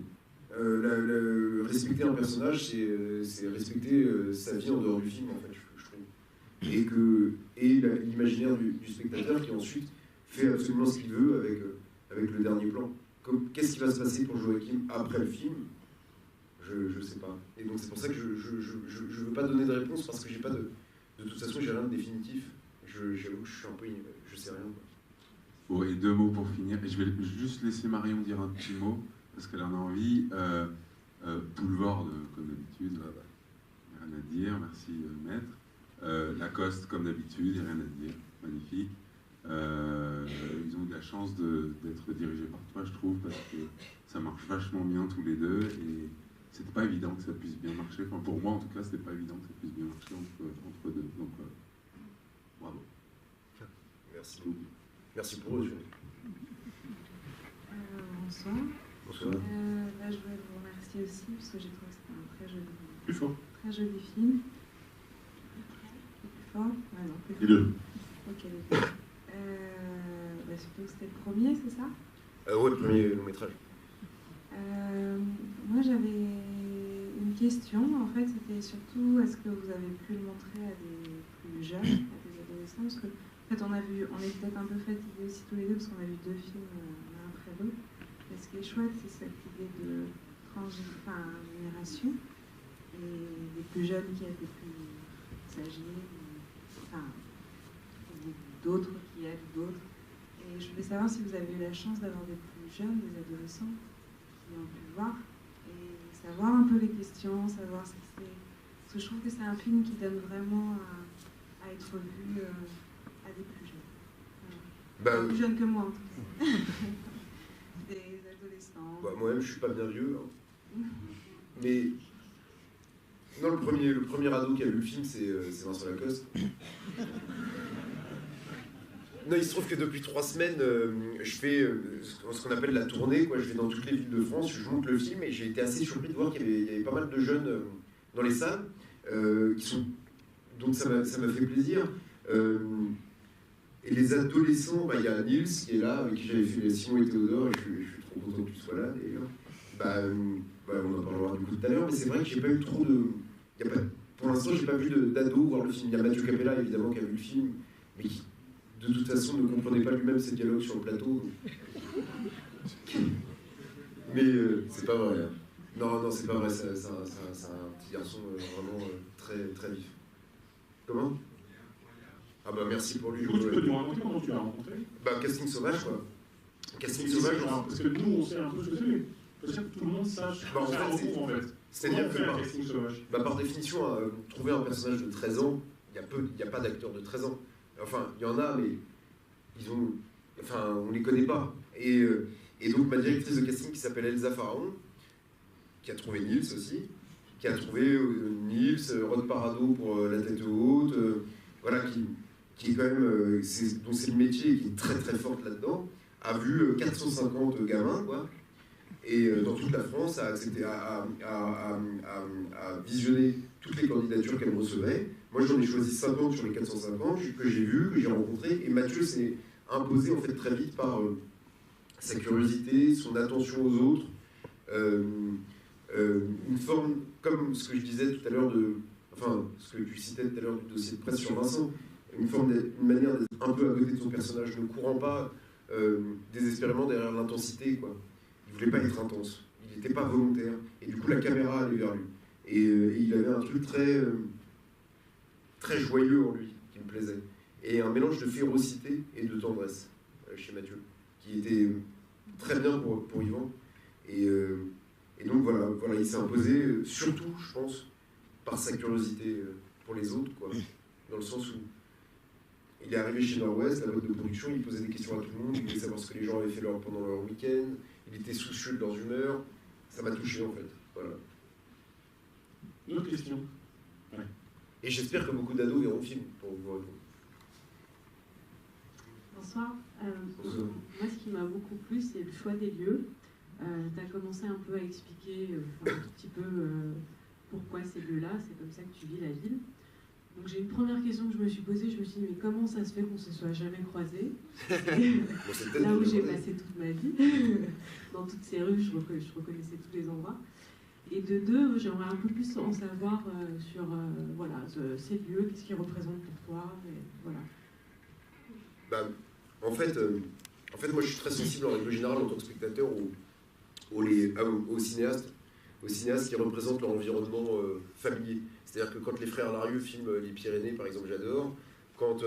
Respecter un personnage, c'est respecter sa vie en dehors du film, en fait, je trouve. Et l'imaginaire du spectateur qui ensuite fait absolument ce qu'il veut avec le dernier plan. Qu'est-ce qui va se passer pour Joachim après le film? Je sais pas. Et donc c'est pour ça que je veux pas donner de réponse parce que j'ai pas de toute façon j'ai rien de définitif. J'avoue que je suis un peu je sais rien. Bon, et 2 mots pour finir. Et je vais juste laisser Marion dire un petit mot parce qu'elle en a envie. Boulevard, comme d'habitude, rien à dire. Merci maître. Lacoste comme d'habitude, rien à dire. Magnifique. Ils ont eu de la chance d'être dirigés par toi, je trouve, parce que ça marche vachement bien tous les deux et c'était pas évident que ça puisse bien marcher. Enfin, pour moi, en tout cas, c'était pas évident que ça puisse bien marcher entre deux. Donc, bravo. Merci beaucoup. Merci pour eux. Bonsoir. Bonsoir. Là, je voulais vous remercier aussi parce que j'ai trouvé que c'était un Plus fort. très joli film. Plus fort? Ouais, non, plus fort. Les deux. Ok, les deux. Surtout que c'était le premier, c'est ça? Ouais, le premier long métrage. Moi, j'avais une question. En fait, c'était surtout est-ce que vous avez pu le montrer à des plus jeunes, à des adolescents? Parce que, en fait, on est peut-être un peu fatigués aussi tous les deux parce qu'on a vu 2 films l'un après l'autre. Et ce qui est chouette, c'est cette idée de génération et des plus jeunes qui aident des plus âgés, d'autres qui aident d'autres. Et je voulais savoir si vous avez eu la chance d'avoir des plus jeunes, des adolescents qui ont pu le voir et savoir un peu les questions, savoir ce que c'est. Parce que je trouve que c'est un film qui donne vraiment à être vu à des plus jeunes. Voilà. Plus jeunes que moi, en tout cas. Des adolescents. Moi-même, je suis pas bien vieux. Hein. Mais non, le premier ado qui a vu le film, c'est Vincent Lacoste. Non, il se trouve que depuis 3 semaines, je fais ce qu'on appelle la tournée, quoi. Je vais dans toutes les villes de France, je monte le film et j'ai été assez surpris de voir qu'il y avait pas mal de jeunes dans les salles, donc ça m'a fait plaisir. Et les adolescents, il y a Nils qui est là, avec qui j'avais fait Simon et Théodore, et je suis trop content que tu sois là d'ailleurs. On en parlera du coup tout à l'heure, mais c'est vrai que j'ai pas eu trop de... Pour l'instant, j'ai pas vu d'ados voir le film. Il y a Mathieu Capella évidemment qui a vu le film, mais qui de toute façon ne comprenait pas lui-même ses dialogues sur le plateau. Mais c'est pas vrai. Non, c'est pas vrai, c'est un petit garçon vraiment très, très vif. Comment? Ah merci pour lui. Du coup, tu peux nous raconter comment tu l'as rencontré? Casting sauvage, quoi. Casting sauvage. Parce que nous, on sait un peu ce que c'est, mais je veux dire que tout le monde sache. En fait, c'est-à-dire que par définition, trouver un personnage de 13 ans, il n'y a pas d'acteur de 13 ans. Enfin, il y en a, mais on les connaît pas. Et donc, ma directrice de casting qui s'appelle Elsa Pharaon, qui a trouvé Nils aussi, qui a trouvé Nils, Rod Parado pour La tête haute, voilà, qui est quand même, dont c'est le métier et qui est très très forte là-dedans, a vu 450 gamins, quoi, et dans toute la France, a accepté, a visionné toutes les candidatures qu'elle recevait. Moi, j'en ai choisi 50 sur les 450 que j'ai vus, que j'ai rencontrés, et Mathieu s'est imposé en fait très vite par sa curiosité, son attention aux autres, une forme, comme ce que je disais tout à l'heure ce que tu citais tout à l'heure du dossier de presse sur Vincent, une manière d'être un peu à côté de son personnage, ne courant pas désespérément derrière l'intensité, quoi. Il voulait pas être intense, il n'était pas volontaire, et du coup la caméra allait vers lui. Et il avait un truc très, très joyeux en lui, qui me plaisait. Et un mélange de férocité et de tendresse chez Mathieu, qui était très bien pour Yvan. Et donc voilà, il s'est imposé, surtout, je pense, par sa curiosité pour les autres, quoi. Dans le sens où il est arrivé chez Nord-Ouest, la boîte de production, il posait des questions à tout le monde, il voulait savoir ce que les gens avaient fait pendant leur week-end, il était soucieux de leurs humeurs. Ça m'a touché, en fait. Voilà. Une autre question. Ouais. Et j'espère que beaucoup d'ados verront le film pour vous répondre. Bonsoir. Moi, ce qui m'a beaucoup plu, c'est le choix des lieux. Tu as commencé un peu à expliquer un tout petit peu pourquoi ces lieux-là, c'est comme ça que tu vis la ville. Donc j'ai une première question que je me suis posée, je me suis dit mais comment ça se fait qu'on ne se soit jamais croisés? Là où j'ai passé toute ma vie, dans toutes ces rues, je reconnaissais tous les endroits. Et de deux, j'aimerais un peu plus en savoir sur voilà, ces lieux, qu'est-ce qu'ils représentent pour toi, et voilà. Bah, en fait, moi je suis très sensible en règle générale en tant que spectateur aux cinéastes qui représentent leur environnement familier. C'est-à-dire que quand les frères Larieux filment les Pyrénées, par exemple, j'adore. Quand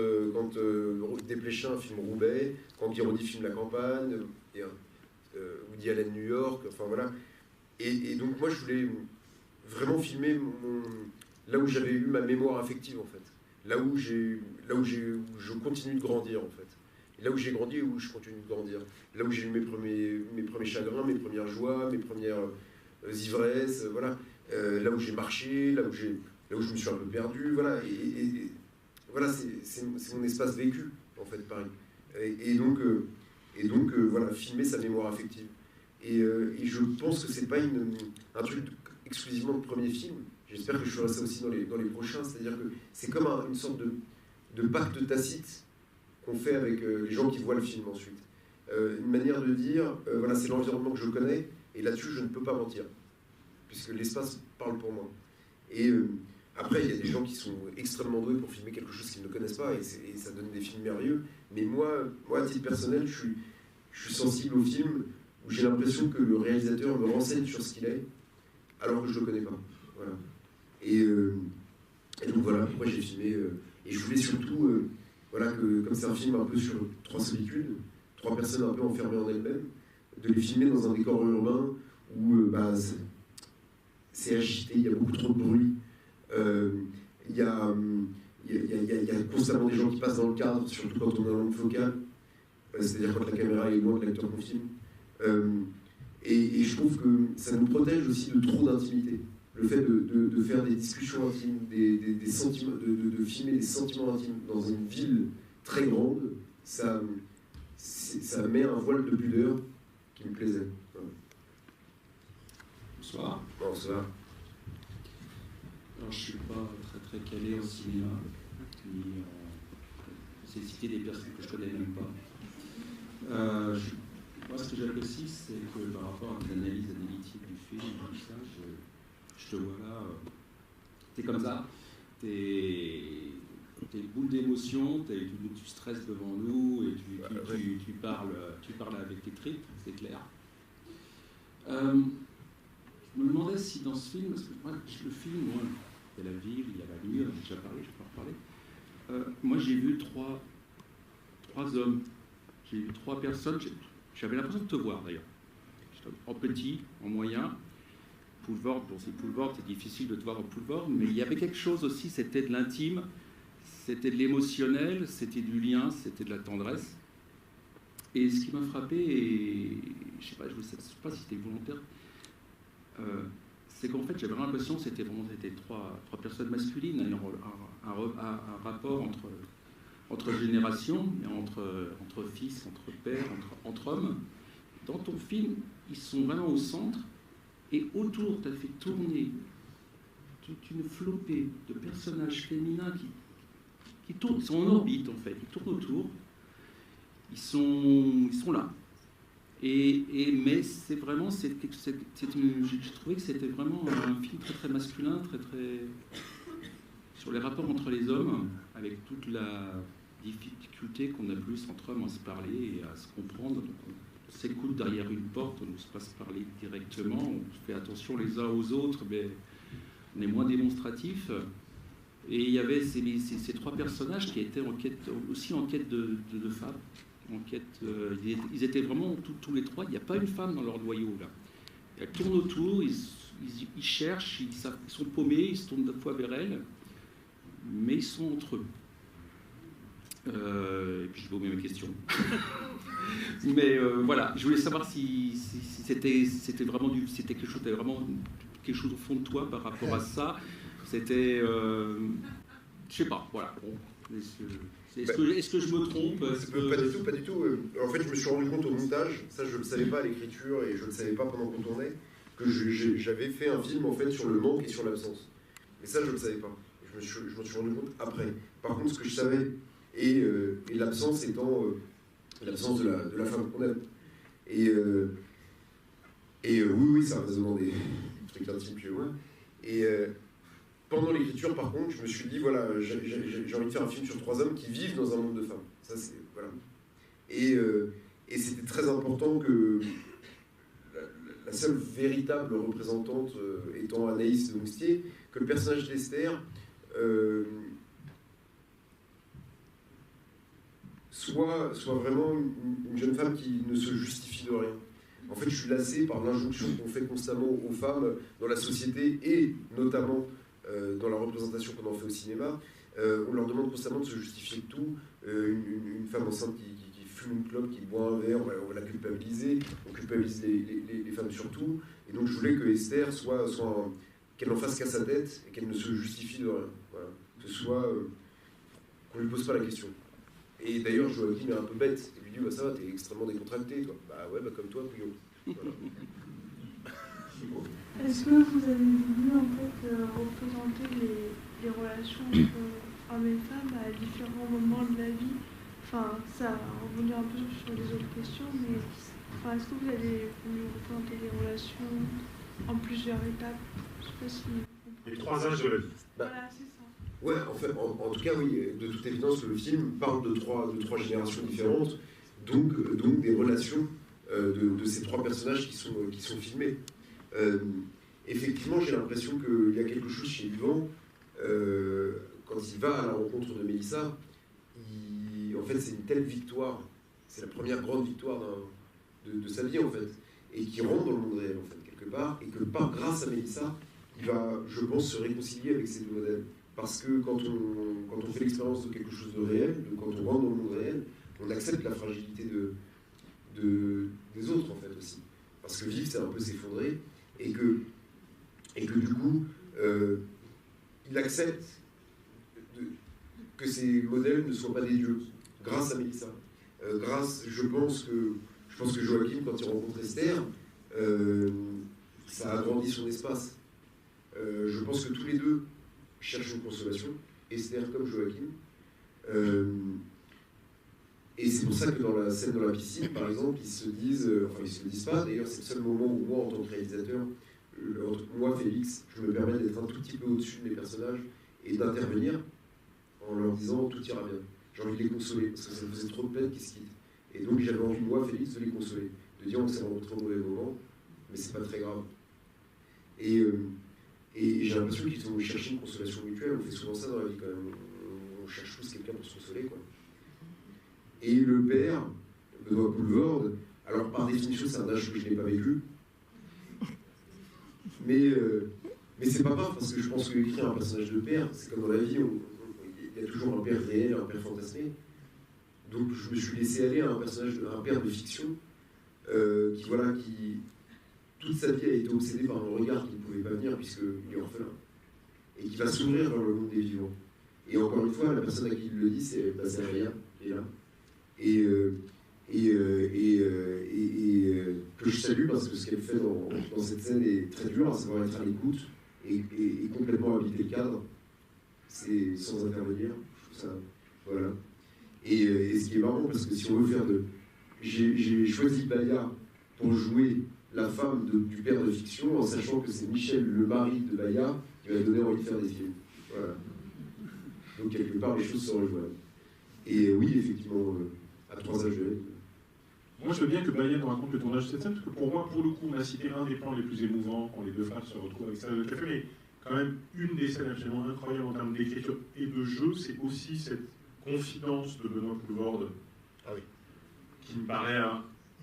Desplechin filme Roubaix, quand Guiraudy filme la campagne, Woody Allen New York, enfin voilà. Et donc moi je voulais vraiment filmer là où j'avais eu ma mémoire affective en fait. Là où je continue de grandir en fait. Et là où j'ai grandi et où je continue de grandir. Là où j'ai eu mes premiers chagrins, mes premières joies, mes premières ivresses, voilà. Là où j'ai marché, là où je me suis un peu perdu, voilà. Et voilà, c'est mon espace vécu, en fait, Paris. Et donc voilà, filmer sa mémoire affective. Et je pense que c'est pas un truc exclusivement de premier film. J'espère que je ferai ça aussi dans les prochains. C'est-à-dire que c'est comme une sorte de pacte tacite qu'on fait avec les gens qui voient le film ensuite. Une manière de dire, voilà, c'est l'environnement que je connais, et là-dessus, je ne peux pas mentir, puisque l'espace parle pour moi. Et après, il y a des gens qui sont extrêmement doués pour filmer quelque chose qu'ils ne connaissent pas, et ça donne des films merveilleux. Mais moi à titre personnel, je suis sensible au film où j'ai l'impression que le réalisateur me renseigne sur ce qu'il est, alors que je ne le connais pas. Voilà. Et donc voilà, pourquoi j'ai filmé. Et je voulais surtout, voilà, que comme c'est un film un peu sur 3 solitudes, 3 personnes un peu enfermées en elles-mêmes, de les filmer dans un décor urbain où c'est agité, il y a beaucoup trop de bruit. Il y a constamment des gens qui passent dans le cadre, surtout quand on a un langue focale, c'est-à-dire quand la caméra est loin de l'acteur qu'on filme. Et je trouve que ça nous protège aussi de trop d'intimité. Le fait de faire des discussions intimes, des sentiments, de filmer des sentiments intimes dans une ville très grande, ça met un voile de pudeur qui me plaisait. Voilà. Bonsoir. Bonsoir. Alors, je ne suis pas très calé au cinéma, ni c'est citer des personnes que je ne connais même pas. Moi, ce que j'apprécie, c'est que par rapport à l'analyse analytique du film, tout ça, je te vois là, t'es comme ça, t'es une boule d'émotion, tu stresses devant nous et tu parles avec tes tripes, c'est clair. Je me demandais si dans ce film, parce que moi, le film, il y a la ville, il y a la nuit, on a déjà parlé, je peux en reparler. Moi, j'ai vu trois hommes, j'ai vu 3 personnes, j'avais l'impression de te voir d'ailleurs, en petit, en moyen. Poulvord, bon c'est Poulvord, c'est difficile de te voir en Poulvord, mais il y avait quelque chose aussi, c'était de l'intime, c'était de l'émotionnel, c'était du lien, c'était de la tendresse. Et ce qui m'a frappé, et je sais pas si c'était volontaire, c'est qu'en fait j'avais l'impression que c'était trois personnes masculines, un rapport entre générations, entre fils, entre pères, entre hommes. Dans ton film, ils sont vraiment au centre. Et autour, tu as fait tourner toute une flopée de personnages féminins qui tournent, ils sont en orbite en fait, ils tournent autour, ils sont là. Mais c'est vraiment, j'ai trouvé que c'était vraiment un film très très masculin, très sur les rapports entre les hommes, avec toute la difficulté qu'on a plus entre hommes à se parler et à se comprendre. Donc, on s'écoute derrière une porte, on ne se passe parler directement, on fait attention les uns aux autres, mais on est moins démonstratif. Et il y avait ces 3 personnages qui étaient aussi en quête de femmes. Ils étaient vraiment tous les 3, il n'y a pas une femme dans leur noyau là. Elles tournent autour, ils cherchent, ils sont paumés, ils se tournent 2 fois vers elles, mais ils sont entre eux. Et puis je vais oublier mes questions. Mais voilà, je voulais savoir si c'était vraiment c'était quelque chose au fond de toi par rapport à ça. C'était, je sais pas, voilà. Bon, est-ce que je me trompe? Pas du tout. En fait, je me suis rendu compte au montage, ça je ne le savais pas à l'écriture et je ne le savais pas pendant qu'on tournait, que j'avais fait un film en fait sur le manque et sur l'absence. Et ça, je ne le savais pas. Je m'en suis rendu compte après. Par contre, ce que je savais, et l'absence étant l'absence de la femme qu'on aime. Et oui, ça reste vraiment des trucs intimes pieux. Et pendant l'écriture, par contre, je me suis dit, voilà, j'ai envie de faire un film sur 3 hommes qui vivent dans un monde de femmes. Ça, c'est... Voilà. Et c'était très important que la seule véritable représentante étant Anaïs de Moustier, que le personnage d'Esther soit vraiment une jeune femme qui ne se justifie de rien. En fait, je suis lassé par l'injonction qu'on fait constamment aux femmes dans la société et notamment dans la représentation qu'on en fait au cinéma. On leur demande constamment de se justifier de tout. Une femme enceinte qui fume une clope, qui boit un verre, on va la culpabiliser. On culpabilise les femmes surtout. Et donc, je voulais que Esther qu'elle n'en fasse qu'à sa tête et qu'elle ne se justifie de rien. Voilà. Que ce soit qu'on ne lui pose pas la question. Et d'ailleurs, Joachim est un peu bête. Il lui dit, bah, ça va, t'es extrêmement décontracté, toi. Bah ouais, bah, comme toi, Pouillon. Voilà. Est-ce que vous avez voulu en fait représenter les relations entre hommes et femmes à différents moments de la vie? Enfin, ça va revenir un peu sur les autres questions, mais enfin, est-ce que vous avez voulu représenter les relations en plusieurs étapes? Je sais pas si... Les 3 âges de la vie. Voilà, c'est ça. Ouais, en fait, en tout cas, oui, de toute évidence, le film parle de trois générations différentes, donc des relations de ces 3 personnages qui sont filmés. Effectivement, j'ai l'impression qu'il y a quelque chose chez Yvan, quand il va à la rencontre de Mélissa, en fait, c'est une telle victoire, c'est la première grande victoire de sa vie, en fait, et qui rentre dans le monde réel, en fait, quelque part, et que grâce à Mélissa, il va, je pense, se réconcilier avec ces 2 modèles. Parce que quand on fait l'expérience de quelque chose de réel, quand on rentre dans le monde réel, on accepte la fragilité des autres, en fait, aussi. Parce que vivre, c'est un peu s'effondrer, et que du coup, il accepte que ces modèles ne soient pas des dieux, grâce à Mélissa. Je pense que Joachim, quand il rencontre Esther, ça agrandit son espace. Je pense que tous les 2 cherchent une consolation, Esther comme Joachim. Et c'est pour ça que dans la scène dans la piscine, par exemple, ils se disent pas, d'ailleurs c'est le seul moment où moi, en tant que réalisateur, moi, Félix, je me permets d'être un tout petit peu au-dessus de mes personnages et d'intervenir en leur disant tout ira bien. J'ai envie de les consoler, parce que ça me faisait trop de peine qu'ils se quittent. Et donc j'avais envie, moi, Félix, de les consoler, de dire on s'est rencontrés au mauvais moment, mais c'est pas très grave. Et j'ai l'impression qu'ils ont cherché une consolation mutuelle. On fait souvent ça dans la vie quand même. On cherche tous quelqu'un pour se consoler, quoi. Et le père, Benoît Poulvorde, alors par définition c'est un âge que je n'ai pas vécu, mais c'est pas grave, parce que je pense qu'écrire un personnage de père, c'est comme dans la vie, il y a toujours un père réel, un père fantasmé. Donc je me suis laissé aller à un père de fiction qui toute sa vie a été obsédé par un regard qui ne pouvait pas venir puisqu'il est orphelin, et qui va s'ouvrir vers le monde des vivants. Et encore une fois, la personne à qui il le dit, c'est Ria, qui est là. Et que je salue parce que ce qu'elle fait dans cette scène est très dur, à savoir être à l'écoute et complètement habiter le cadre, c'est sans intervenir, je trouve ça, voilà. Et ce qui est marrant, parce que si on veut faire j'ai choisi Baya pour jouer la femme du père de fiction, en sachant que c'est Michel, le mari de Baya, qui m'a donné envie de faire des films. Voilà. Donc quelque part, les choses se rejoignent. Et oui, effectivement, à 3 âges de vie. Moi, je veux bien que Baya nous raconte le tournage de cette scène, parce que pour moi, pour le coup, on a cité un des plans les plus émouvants quand les 2 femmes se retrouvent avec ça, le café, mais quand même, une des scènes absolument incroyables en termes d'écriture et de jeu, c'est aussi cette confidence de Benoît Poulvorde, qui me paraît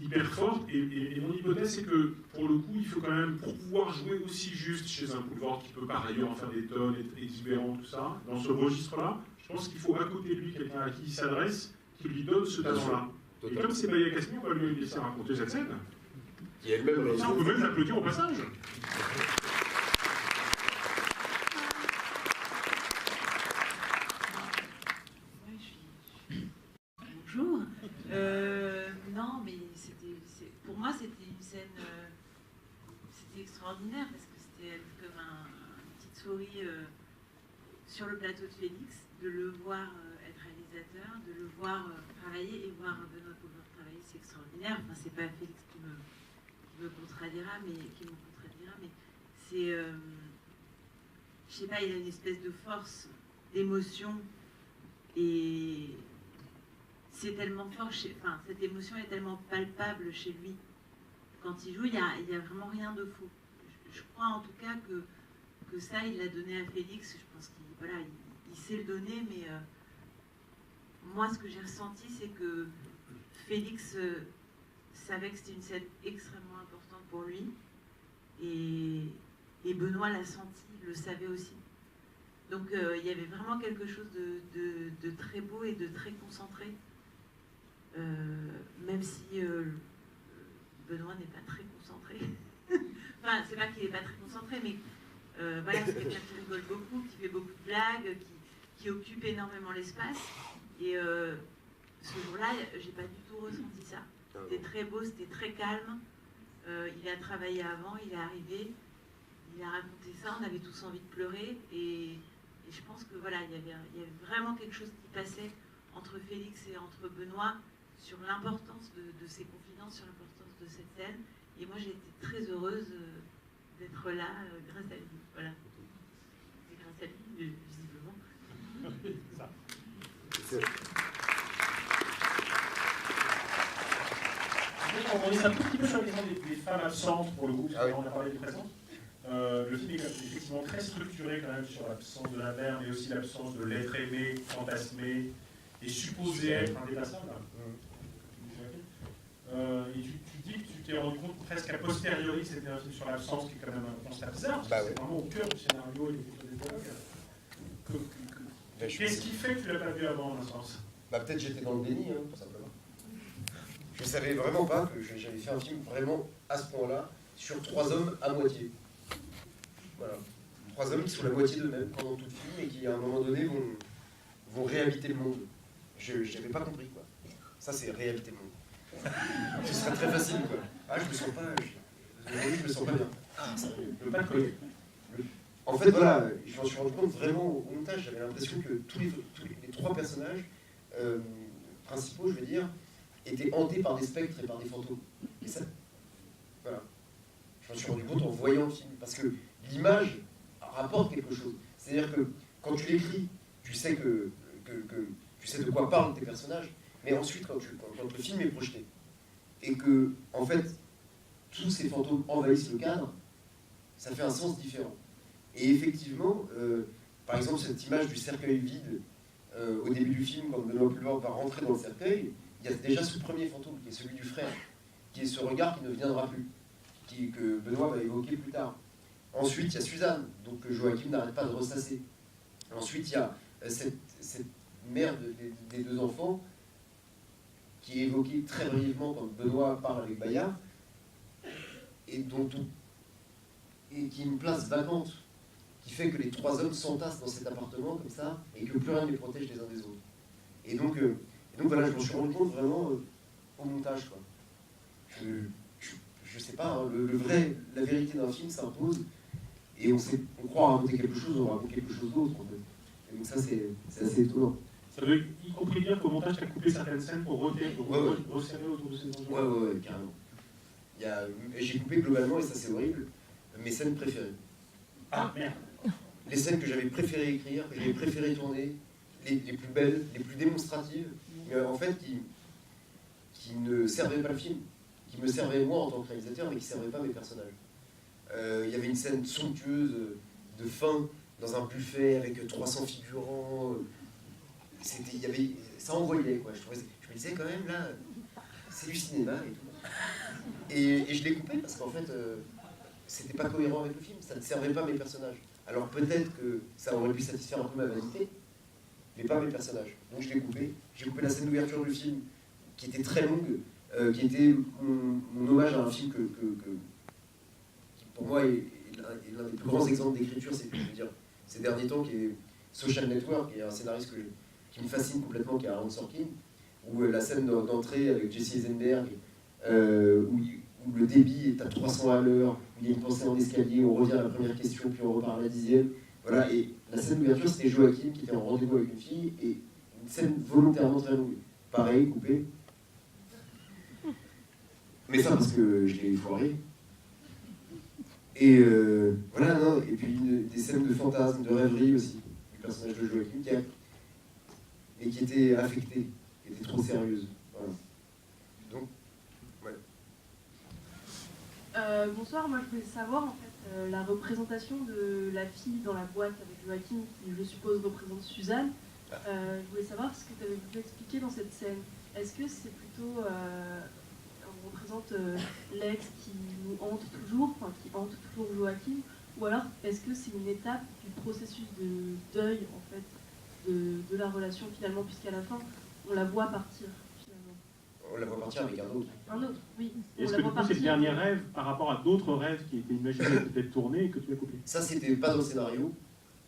hyper forte. Et mon hypothèse, c'est que pour le coup, il faut quand même, pour pouvoir jouer aussi juste chez un Poulvorde qui peut par ailleurs en faire des tonnes, être exubérant, tout ça, dans ce registre-là, je pense qu'il faut à côté de lui quelqu'un à qui il s'adresse, qui lui donne ce talent-là. Et comme c'est Baya Casmi, on va lui laisser raconter cette scène. Qui elle-même ça, on peut même l'applaudir au passage. Bonjour. Non, mais pour moi, c'était une scène c'était extraordinaire parce que c'était comme une petite souris sur le plateau de Félix, de le voir être réalisateur, de le voir travailler et voir Benoît Poelvoorde travailler, c'est extraordinaire. Enfin, c'est pas Félix qui me contredira, mais c'est, je sais pas, il a une espèce de force, d'émotion, et c'est tellement fort, enfin, cette émotion est tellement palpable chez lui. Quand il joue, il y a vraiment rien de faux. Je crois en tout cas que ça, il l'a donné à Félix. Je pense qu'il voilà, il sait le donner, mais moi, ce que j'ai ressenti, c'est que Félix savait que c'était une scène extrêmement importante pour lui, et Benoît l'a senti, le savait aussi. Donc il y avait vraiment quelque chose de très beau et de très concentré, même si Benoît n'est pas très concentré. Enfin, c'est pas qu'il n'est pas très concentré, mais voilà, c'est quelqu'un qui rigole beaucoup, qui fait beaucoup de blagues, qui occupe énormément l'espace. Et ce jour-là, j'ai pas du tout ressenti ça. C'était très beau, c'était très calme. Il a travaillé avant, il est arrivé, il a raconté ça, on avait tous envie de pleurer. Et je pense que voilà, il y avait vraiment quelque chose qui passait entre Félix et entre Benoît sur l'importance de ces confidences, sur l'importance de cette scène. Et moi, j'ai été très heureuse d'être là grâce à lui. Voilà. C'est grâce à lui, visiblement. Ça. On est un tout petit peu sur les des femmes absentes pour le groupe, parce qu'on a parlé des présences. Le film est effectivement très structuré quand même sur l'absence de la mère, mais aussi l'absence de l'être aimé, fantasmé et supposé être indépassable. Et tu dis que tu t'es rendu compte presque a posteriori que c'était un film sur l'absence, qui est quand même un constat bizarre, parce que c'est vraiment au cœur du scénario et des dialogues. Qu'est-ce qui fait que tu l'as pas vu avant, en un sens? Peut-être j'étais dans le déni, tout simplement. Je ne savais vraiment pas que j'avais fait un film vraiment à ce point-là, sur 3 hommes à moitié. Voilà. 3 hommes qui sont la moitié d'eux-mêmes pendant tout le film et qui, à un moment donné, vont réhabiter le monde. Je n'avais pas compris, quoi. Ça, c'est réhabiter le monde. Ce serait très facile, quoi. Ah, je me sens pas... Je me sens pas bien. Ah, ça ne pas coller. En fait, voilà, je m'en suis rendu compte vraiment au montage. J'avais l'impression que tous les 3 personnages principaux, je veux dire, étaient hantés par des spectres et par des fantômes. Et ça, voilà. Je m'en suis rendu compte en voyant le film. Parce que l'image rapporte quelque chose. C'est-à-dire que quand tu l'écris, tu sais tu sais de quoi parlent tes personnages, mais ensuite, quand le film est projeté, et que, en fait, tous ces fantômes envahissent le cadre, ça fait un sens différent. Et effectivement, par exemple, cette image du cercueil vide, au début du film, quand Benoît Poelvoorde va rentrer dans le cercueil, il y a déjà ce premier fantôme, qui est celui du frère, qui est ce regard qui ne viendra plus, que Benoît va évoquer plus tard. Ensuite, il y a Suzanne, donc que Joachim n'arrête pas de ressasser. Ensuite, il y a cette mère des 2 enfants, qui est évoquée très brièvement quand Benoît parle avec Bayard, et qui est une place vacante, qui fait que les 3 hommes s'entassent dans cet appartement comme ça, et que plus rien ne les protège les uns des autres. Et donc voilà, je me suis rendu compte vraiment au montage, quoi. Je sais pas, hein, la vérité d'un film s'impose, et on croit raconter quelque chose, on raconte quelque chose d'autre, en fait. Et donc ça, c'est assez étonnant. Ça veut y compris dire qu'au montage, tu as coupé certaines scènes pour resserrer autour de ces enjeux. Ouais, carrément. J'ai coupé globalement, et ça c'est horrible, mes scènes préférées. Ah, merde. Les scènes que j'avais préféré écrire, que j'avais préféré tourner, les plus belles, les plus démonstratives, mais en fait qui ne servaient pas le film, qui me servaient moi en tant que réalisateur, mais qui ne servaient pas mes personnages. Il y avait une scène somptueuse de fin dans un buffet avec 300 figurants. Ça envoyait, quoi. Je me disais quand même, là, c'est du cinéma et tout. Et je l'ai coupé parce qu'en fait, c'était pas cohérent avec le film, ça ne servait pas mes personnages. Alors peut-être que ça aurait pu satisfaire un peu ma vanité, mais pas mes personnages. Donc je l'ai coupé. J'ai coupé la scène d'ouverture du film, qui était très longue, qui était mon hommage à un film qui pour moi est l'un des plus grands exemples d'écriture, c'est que je veux dire, ces derniers temps, qui est Social Network, qui est un scénariste qui me fascine complètement, qui est Aaron Sorkin, où la scène d'entrée avec Jesse Eisenberg, où où le débit est à 300 à l'heure, où il y a une pensée en escalier, on revient à la première question, puis on repart à la 10e. Voilà, et la scène d'ouverture, c'était Joachim qui était en rendez-vous avec une fille, et une scène volontairement très longue. Pareil, coupé. Mais ça parce que je l'ai foiré. Et voilà, non, et puis des scènes de fantasmes, de rêverie aussi, du personnage de Joachim, et qui était affectée, qui était trop sérieuse. Voilà. Donc, ouais. Bonsoir, moi je voulais savoir en fait la représentation de la fille dans la boîte avec Joachim, qui je suppose représente Suzanne. Je voulais savoir ce que tu avais voulu expliquer dans cette scène. Est-ce que c'est plutôt on représente l'ex qui nous hante toujours, enfin qui hante toujours Joachim, ou alors est-ce que c'est une étape du processus de deuil en fait de la relation finalement, puisqu'à la fin on la voit partir finalement. On la voit partir avec un autre. Un autre, oui. Est-ce que du coup c'est le dernier rêve par rapport à d'autres rêves qui étaient imaginés, peut-être tournés et que tu as coupé? Ça c'était pas dans le scénario.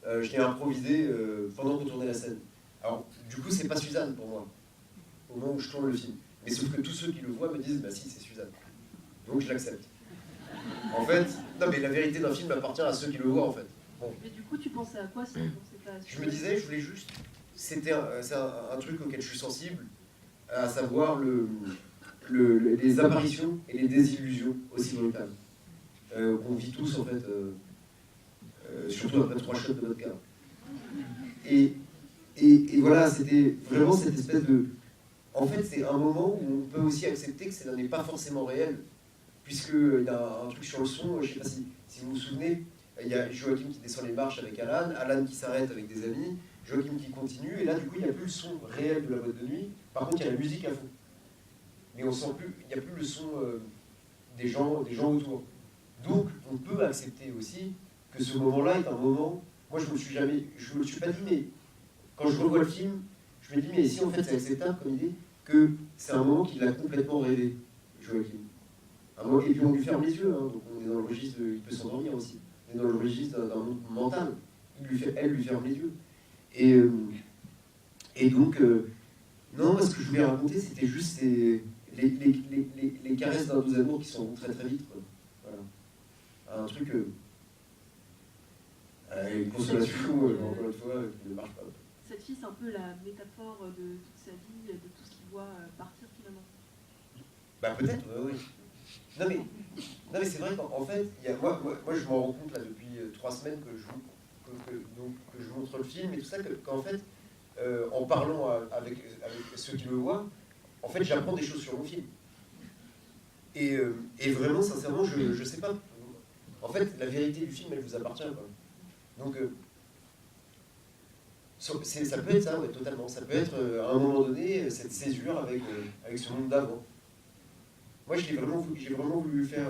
Je l'ai improvisé pendant qu'on tournait la scène. Alors du coup c'est pas Suzanne pour moi, au moment où je tourne le film. Mais sauf que tous ceux qui le voient me disent bah si c'est Suzanne. Donc je l'accepte. En fait, non mais la vérité d'un film appartient à ceux qui le voient en fait. Bon. Mais du coup tu pensais à quoi si tu pensais pas à Suzanne? Je me disais, je voulais juste. C'est un truc auquel je suis sensible, à savoir les apparitions et les désillusions aussi brutales. Qu'on vit tous en fait, surtout après 3 shots de vodka. Et voilà, c'était vraiment cette espèce de. En fait, c'est un moment où on peut aussi accepter que ça n'est pas forcément réel, puisqu'il y a un truc sur le son, je ne sais pas si vous vous souvenez, il y a Joachim qui descend les marches avec Alan, Alan qui s'arrête avec des amis, Joachim qui continue, et là du coup il n'y a plus le son réel de la boîte de nuit, par contre il y a la musique à fond. Mais on sent plus, il n'y a plus le son des gens autour. Donc on peut accepter aussi que ce moment-là est un moment, moi je me le suis pas dit, mais quand je revois le film, je me dis mais si en fait c'est acceptable comme idée, que c'est un moment qu'il a complètement rêvé, Joachim. Et puis on lui ferme les yeux, hein, donc on est dans le registre, il peut s'endormir aussi. On est dans le registre d'un monde mental. Elle lui ferme les yeux. Et donc, non, ce que je voulais raconter, c'était juste les caresses d'un doux amour qui sont très très vite. Quoi. Voilà. Un truc, une consolation, encore une fois, qui ne marche pas. Cette fille, c'est un peu la métaphore de toute sa vie, de tout ce qu'il voit partir finalement. Bah peut-être, oui. Non mais c'est vrai qu'en fait, moi je m'en rends compte là depuis 3 semaines que je montre le film et tout ça, qu'en fait, en parlant avec ceux qui me voient, en fait j'apprends des choses sur mon film. Et vraiment, sincèrement, je sais pas. En fait, la vérité du film, elle vous appartient. Quoi. Donc, ça peut être ça, ouais, totalement. Ça peut être, à un moment donné, cette césure avec ce monde d'avant. Moi, j'ai vraiment voulu faire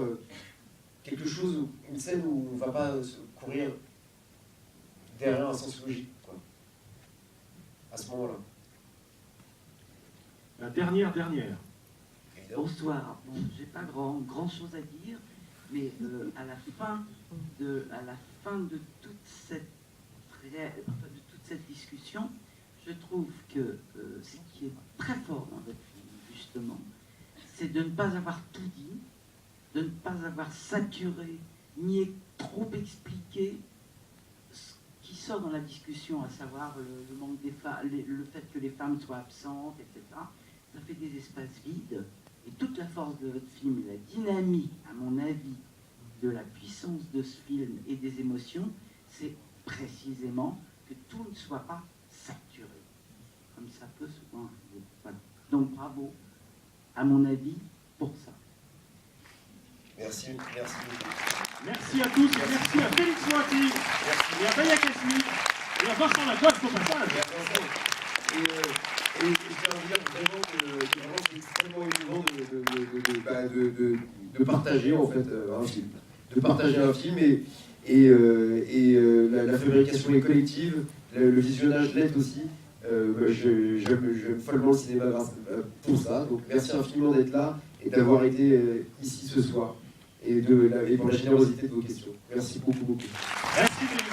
quelque chose, une scène où on ne va pas courir derrière un sens logique, quoi. À ce moment-là. La dernière. Bonsoir. Bon, j'ai pas grand chose à dire, mais à la fin de toute cette discussion, je trouve que ce qui est très fort dans votre film, justement, c'est de ne pas avoir tout dit, de ne pas avoir saturé, ni trop expliqué ce qui sort dans la discussion, à savoir le manque des femmes, le fait que les femmes soient absentes, etc. Ça fait des espaces vides. Et toute la force de votre film, la dynamique, à mon avis, de la puissance de ce film et des émotions, c'est précisément que tout ne soit pas saturé, comme ça peut souvent arriver. Voilà. Donc bravo, à mon avis, pour ça. Merci. Merci à tous, merci à Félix Moati, et à Baya Kasmi, et à Vincent Lacoste au passage. Et je tiens à dire vraiment que c'est extrêmement émouvant de partager en fait un film. De partager un film et la fabrication est collective, le visionnage l'aide aussi. J'aime follement le cinéma pour ça. Donc merci infiniment d'être là et d'avoir été ici ce soir et pour la générosité de vos questions. Merci beaucoup. Merci.